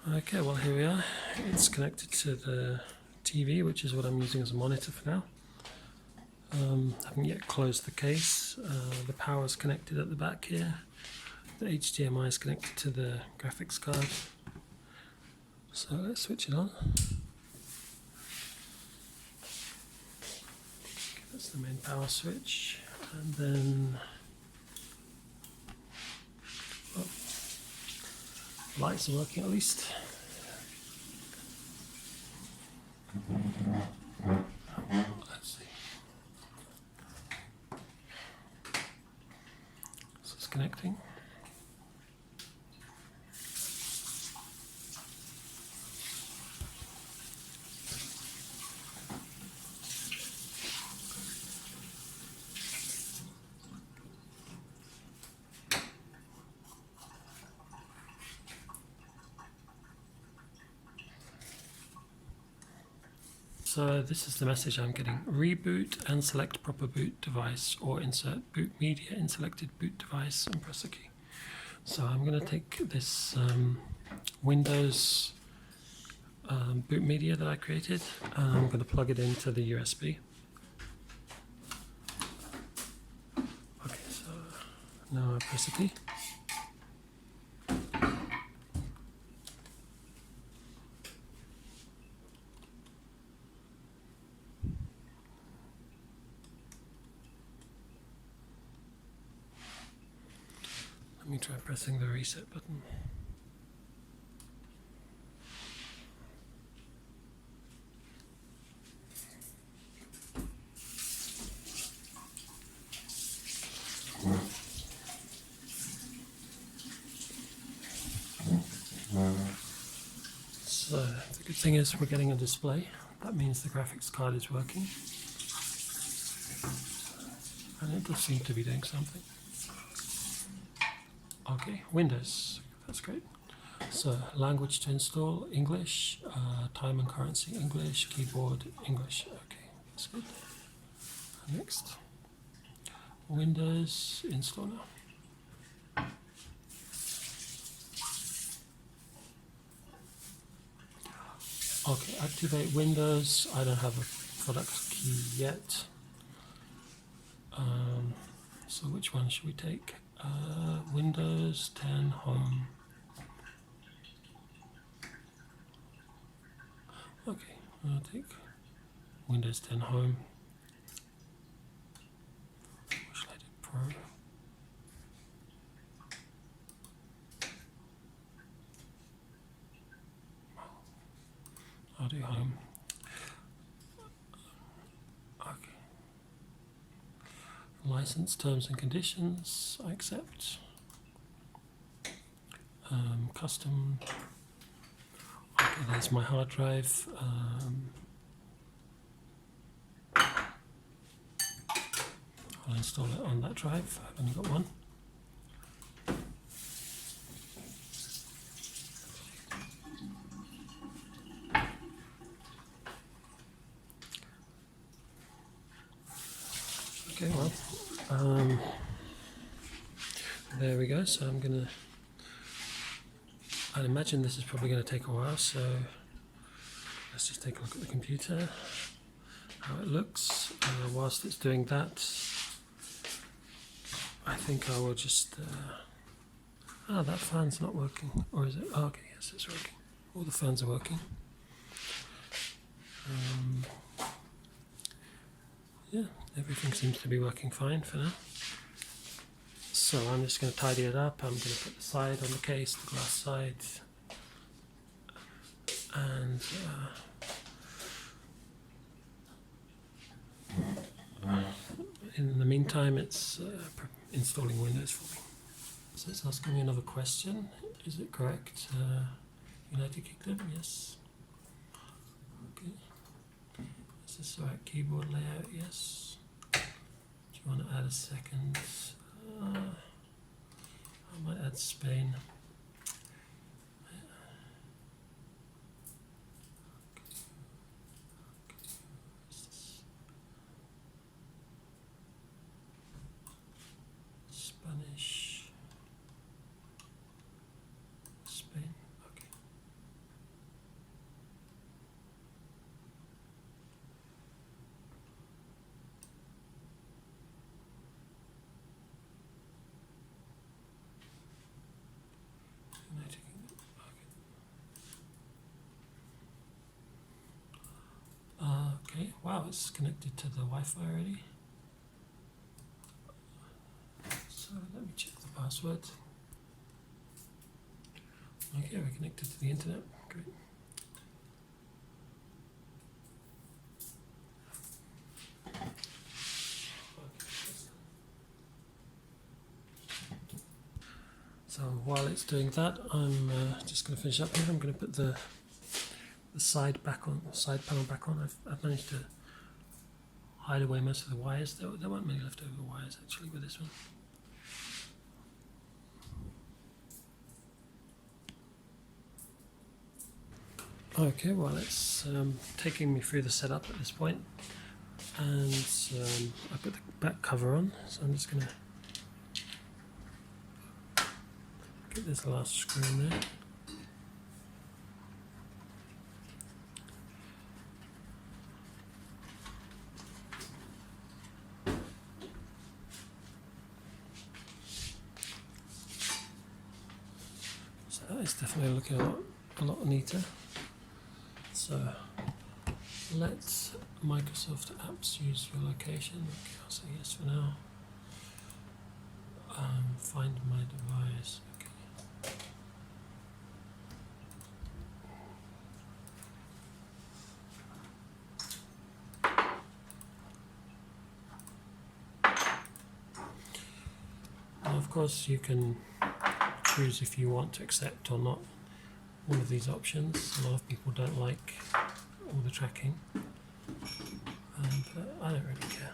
Okay, well here we are. It's connected to the TV, which is what I'm using as a monitor for now. I haven't yet closed the case. The power is connected at the back here. The HDMI is connected to the graphics card. So let's switch it on. Okay, that's the main power switch. And then lights are working at least. Let's see. So it's connecting. So this is the message I'm getting. Reboot and select proper boot device, or insert boot media in selected boot device and press the key. So I'm going to take this Windows boot media that I created, and I'm going to plug it into the USB. Okay, so now I press the key. Let me try pressing the reset button. So the good thing is we're getting a display. That means the graphics card is working. And it does seem to be doing something. Okay, Windows, that's great. So language to install, English, time and currency, English, keyboard, English. Okay, that's good. Next, Windows, install now. Okay, activate Windows. I don't have a product key yet. So which one should we take? Windows 10 Home. Okay, I'll take Windows 10 Home. Or should I do Pro? I'll do Home. Okay. License terms and conditions, I accept. Custom. Okay, there's my hard drive. I'll install it on that drive. I've only got one. Okay, well, there we go. So I'd imagine this is probably going to take a while, so let's just take a look at the computer, how it looks. Whilst it's doing that, I think I will just... that fan's not working, or is it? Oh, okay, yes, it's working. All the fans are working. Yeah, everything seems to be working fine for now. So I'm just going to tidy it up. I'm going to put the side on the case, the glass side, and in the meantime it's installing Windows for me. So it's asking me another question. Is it correct? United Kingdom, yes. Okay. Is this the right keyboard layout? Yes. Do you want to add a second? I might add Spain. Spanish. Spain. Okay. Okay, wow, it's connected to the Wi-Fi already. So let me check the password. Okay, we're connected to the internet. Great. So while it's doing that, I'm just going to finish up here. I'm going to put the side panel back on. I've managed to hide away most of the wires. There weren't many leftover wires actually with this one. Okay, well it's taking me through the setup at this point, and I put the back cover on, so I'm just going to get this last screw in there. So it's definitely looking a lot neater. So let Microsoft apps use your location. Okay, I'll say yes for now. Find my device. Okay. Now, of course, you can choose if you want to accept or not one of these options. A lot of people don't like all the tracking, but I don't really care.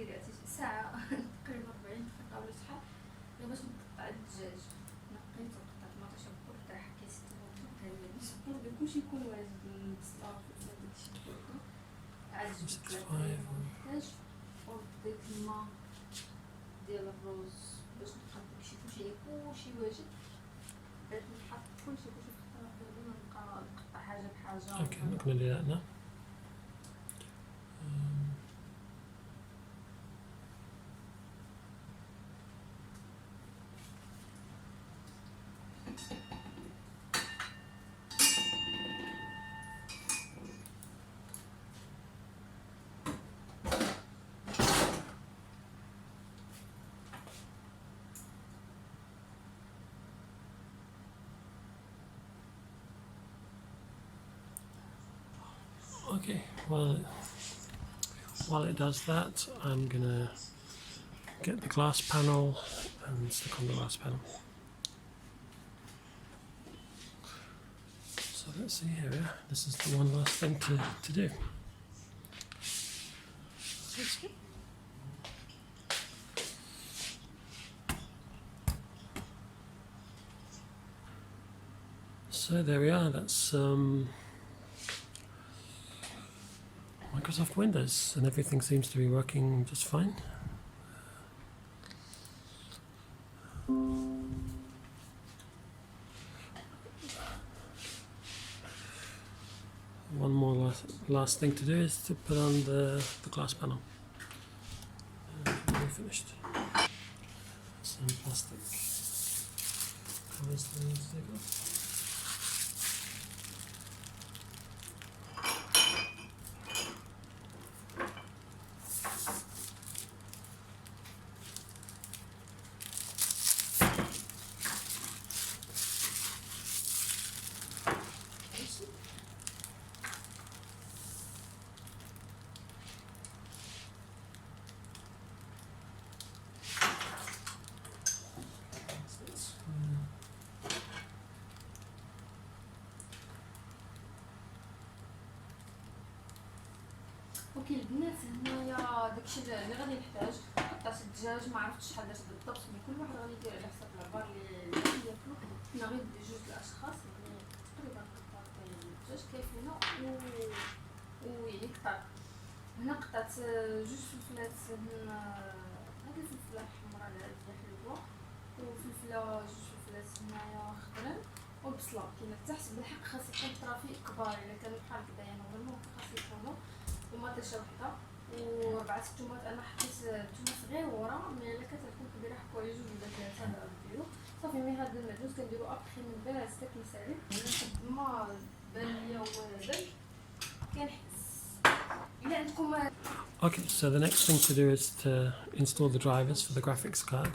ديري ساعة تقريبا 40 دقيقة ولا شحال غير باش نقطع الدجاج. نقيت وقطعت طماطة شابور حتى حكيت الطماطة كلشي يكون واجد من البصلة والفلفل داكشي كله. عاد جبت المونتاج وديت الماء ديال الروز باش نبقى داكشي كلشي واجد. بغيت نحط كلشي في الخطرة بدون ما نبقى نقطع حاجة بحاجة. Okay, I'm not going to do that now. Okay, well, while it does that, I'm gonna get the glass panel and stick on the glass panel. So let's see here, this is the one last thing to do. So there we are, that's Microsoft Windows, and everything seems to be working just fine. One more last thing to do is to put on the glass panel. We're finished. Some plastic covers the need to take off. اوكي البنات هنايا داكشي اللي غادي نحتاج. قطعت الدجاج ما عرفتش شحال درت بالضبط، مي كل واحد غادي يدير على حساب العبار اللي ياكلو. حنا غير جوج الاشخاص يعني تقريبا قطعت الدجاج كيفينا و يعني قطعت هنا قطعت جوج فلفلات من هاد الفلفله الحمراء العاديه حلوه، وفلفله جوج فلفلات هنايا خضرين، والبصله كاينه تحت. بالحق خاص يكون طرافي كبار، الا كانوا بحال هكذايا نورمالمون خاص يكونوا طوماطيشه وحده وربعه الطوماط. انا حطيت الطوماط غير ورا، مي الا كانت تكون كبيره حكوا جوج ولا ثلاثه نديرو صافي. مي هاد المعدوز كنديرو ابخي من بعد حتى كيسالي لحد ما بان ليا واجد كنحس الا عندكم. Okay, so the next thing to do is to install the drivers for the graphics card.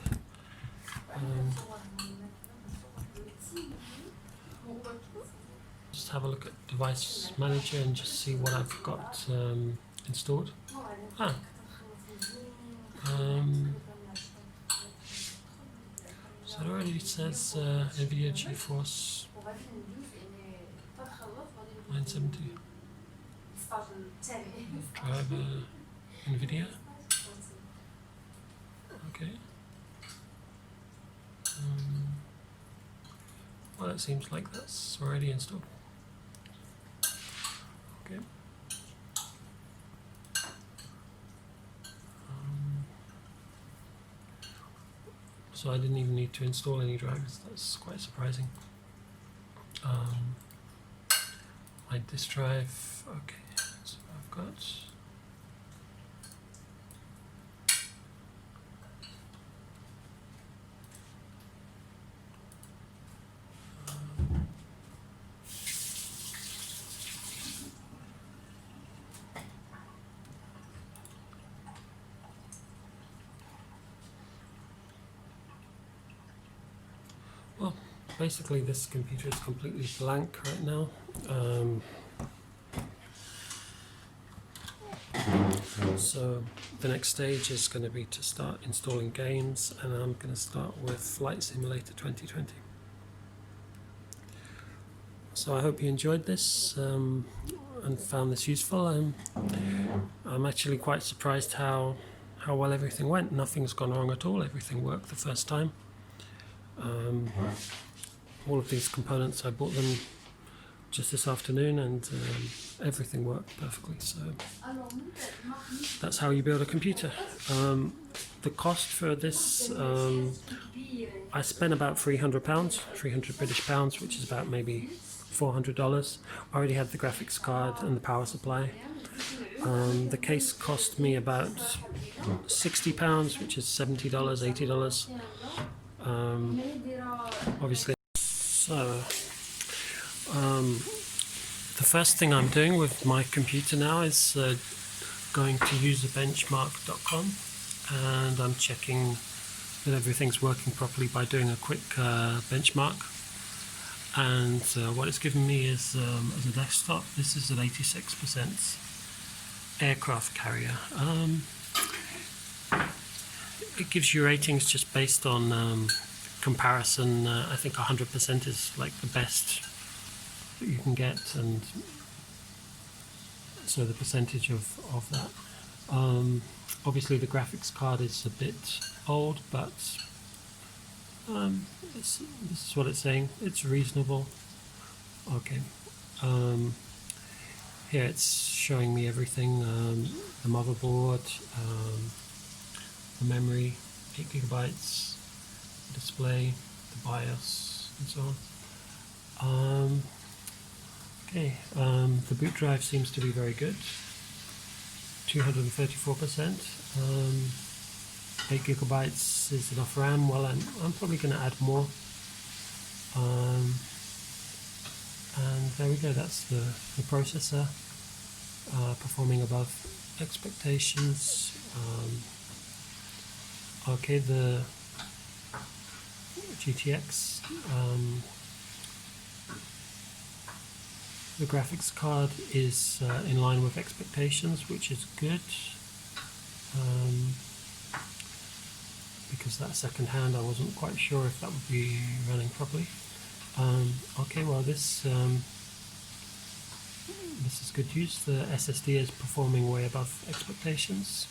Just have a look at device manager and just see what I've got installed. So it already says NVIDIA GeForce 970 driver NVIDIA. Okay. Well, it seems like that's already installed. Okay. So I didn't even need to install any drivers. That's quite surprising. My disk drive. Okay, so I've got. Well, basically this computer is completely blank right now. So the next stage is going to be to start installing games, and I'm going to start with Flight Simulator 2020. So I hope you enjoyed this and found this useful. I'm actually quite surprised how well everything went. Nothing's gone wrong at all. Everything worked the first time. All of these components, I bought them just this afternoon, and everything worked perfectly. So that's how you build a computer. The cost for this, I spent about £300, 300 British pounds, which is about maybe $400. I already had the graphics card and the power supply. The case cost me about £60, which is $70, $80. Obviously. So the first thing I'm doing with my computer now is going to userbenchmark.com, and I'm checking that everything's working properly by doing a quick benchmark. And what it's given me is as a desktop, this is an 86% aircraft carrier. It gives you ratings just based on comparison. I think 100% is like the best that you can get, and so the percentage of that. Obviously the graphics card is a bit old, but this is what it's saying. It's reasonable. Okay. Here it's showing me everything. The motherboard, the memory, 8 gigabytes, the display, the BIOS, and so on. Okay, the boot drive seems to be very good. 234%. 8 gigabytes is enough RAM. Well, I'm probably going to add more. And there we go. That's the processor performing above expectations. Okay, the GTX. The graphics card is in line with expectations, which is good. Because that second hand, I wasn't quite sure if that would be running properly. Okay, well this is good news. The SSD is performing way above expectations.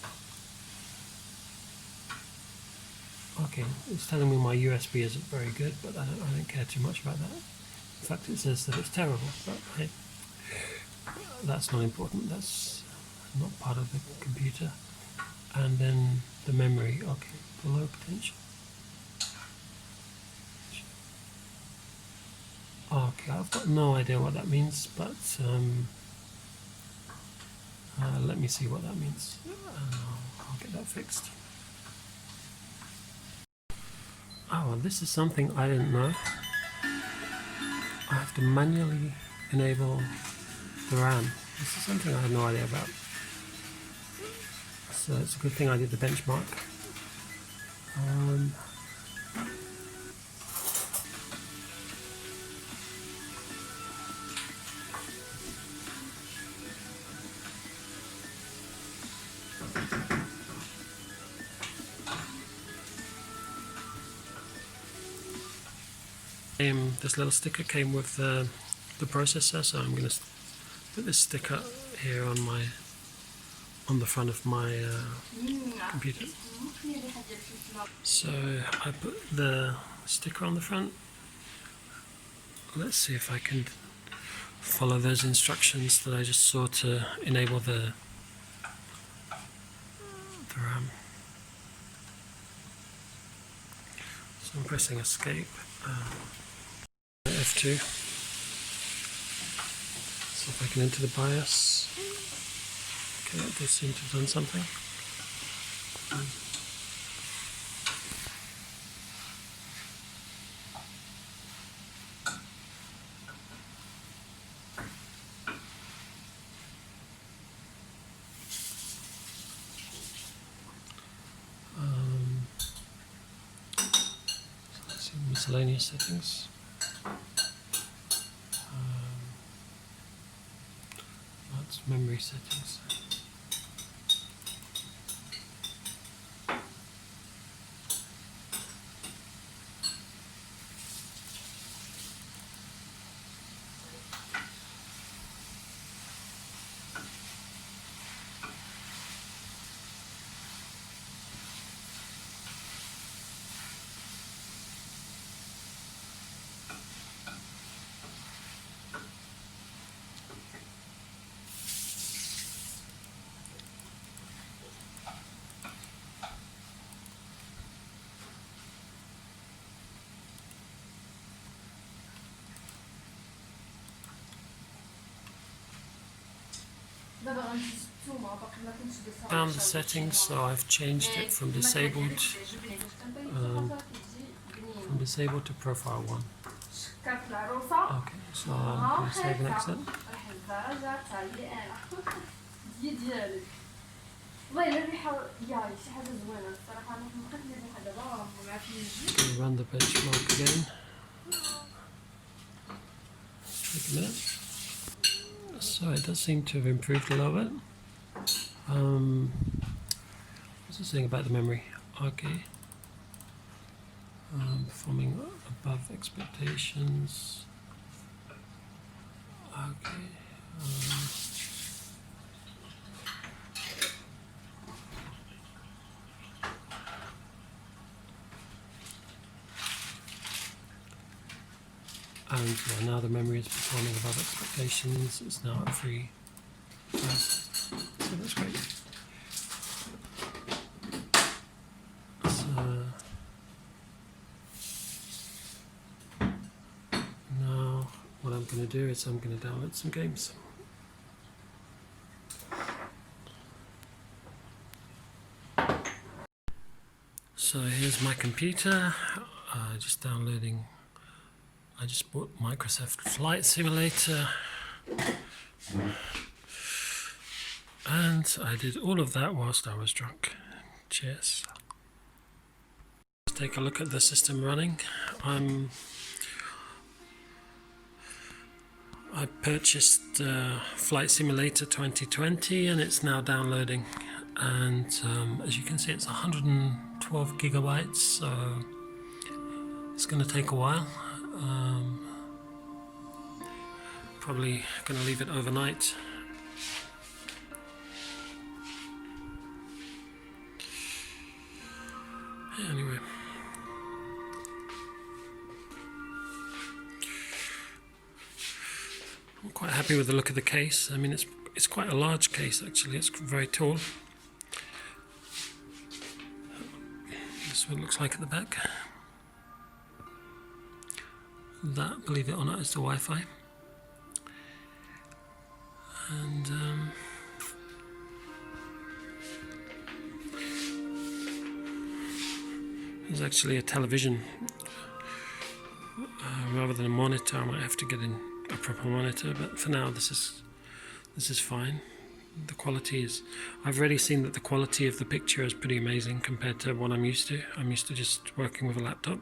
Okay, it's telling me my USB isn't very good, but I don't care too much about that. In fact, it says that it's terrible, but hey, that's not important. That's not part of the computer. And then the memory. Okay, below potential. Okay, I've got no idea what that means, but let me see what that means, and I'll get that fixed. Oh, well, this is something I didn't know. I have to manually enable the RAM. This is something I had no idea about. So it's a good thing I did the benchmark. This little sticker came with the processor, so I'm going to put this sticker here on the front of my computer. So I put the sticker on the front. Let's see if I can follow those instructions that I just saw to enable the RAM. So I'm pressing escape. F2. See if I can enter the BIOS. Okay, they seem to have done something. So let's see, miscellaneous settings. That's memory settings. دابا غنجلس الثومه باقي ما كنتش درتها. Found the settings, so I've changed it from disabled to profile 1. شكات العروسه Okay, so I'm going to save and exit. راح الدرجه تاع اللي انا ديالك والله الا الريحه ياي شي حاجه زوينه الصراحه. انا بقيت لي الريحه دابا ما عرفتش نجي. Gonna run the benchmark again. Take a minute. So it does seem to have improved a little bit. What's it saying about the memory? Okay. Performing above expectations. Okay. And now the memory is performing above expectations. It's now at 3. So that's great. So now what I'm going to do is I'm going to download some games. So here's my computer. Just downloading. I just bought Microsoft Flight Simulator, and I did all of that whilst I was drunk. Cheers. Let's take a look at the system running. I purchased Flight Simulator 2020 and it's now downloading, and as you can see it's 112 gigabytes, so it's going to take a while. Probably going to leave it overnight. Anyway, I'm quite happy with the look of the case. I mean, it's quite a large case actually. It's very tall. This is what it looks like at the back. That, believe it or not, is the Wi-Fi. And there's actually a television rather than a monitor. I might have to get in a proper monitor, but for now this is fine. The quality is, I've already seen that the quality of the picture is pretty amazing compared to what I'm used to. I'm used to just working with a laptop.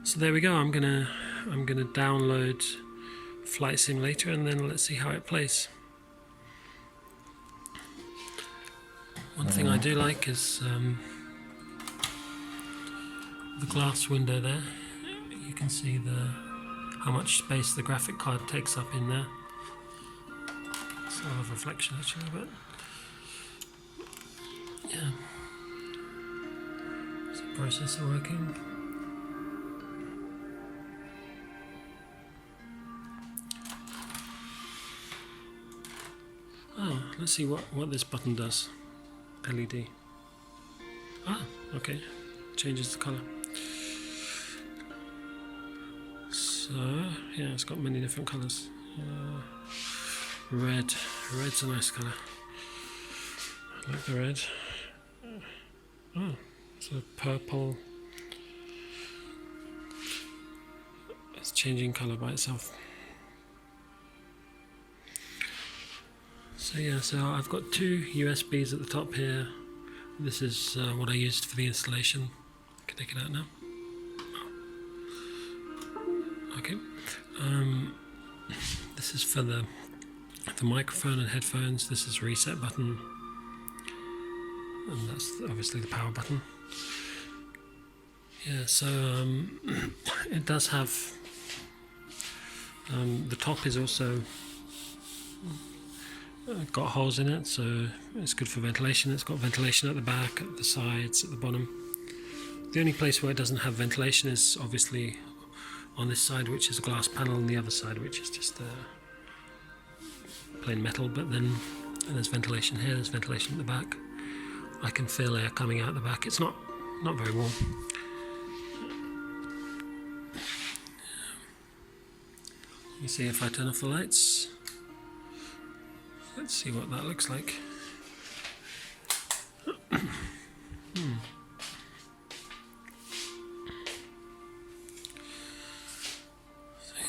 So there we go. I'm gonna download Flight Simulator and then let's see how it plays. One thing I do like is the glass window there. You can see how much space the graphic card takes up in there. It's a lot of reflection actually, but yeah. Is the processor working? Oh, let's see what this button does. LED. Ah, okay. Changes the color. So, yeah, it's got many different colors. Red. Red's a nice color. I like the red. Oh, it's a purple. It's changing color by itself. So yeah, so I've got 2 USBs at the top here. This is what I used for the installation. I can take it out now. Okay. This is for the microphone and headphones. This is reset button, and that's obviously the power button. Yeah, so it does have the top is also got holes in it, so it's good for ventilation. It's got ventilation at the back, at the sides, at the bottom. The only place where it doesn't have ventilation is obviously on this side, which is a glass panel, and the other side, which is just plain metal. But then there's ventilation here, there's ventilation at the back. I can feel air coming out the back. It's not very warm. You see, if I turn off the lights, let's see what that looks like. So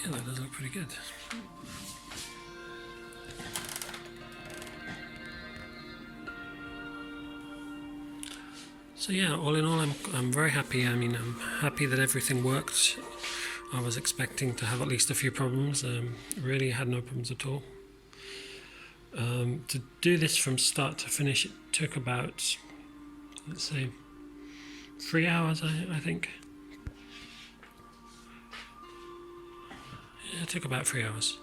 yeah, that does look pretty good. So yeah, all in all, I'm very happy. I mean, I'm happy that everything worked. I was expecting to have at least a few problems. Really had no problems at all. To do this from start to finish, it took about, let's say, 3 hours, I think. Yeah, it took about 3 hours.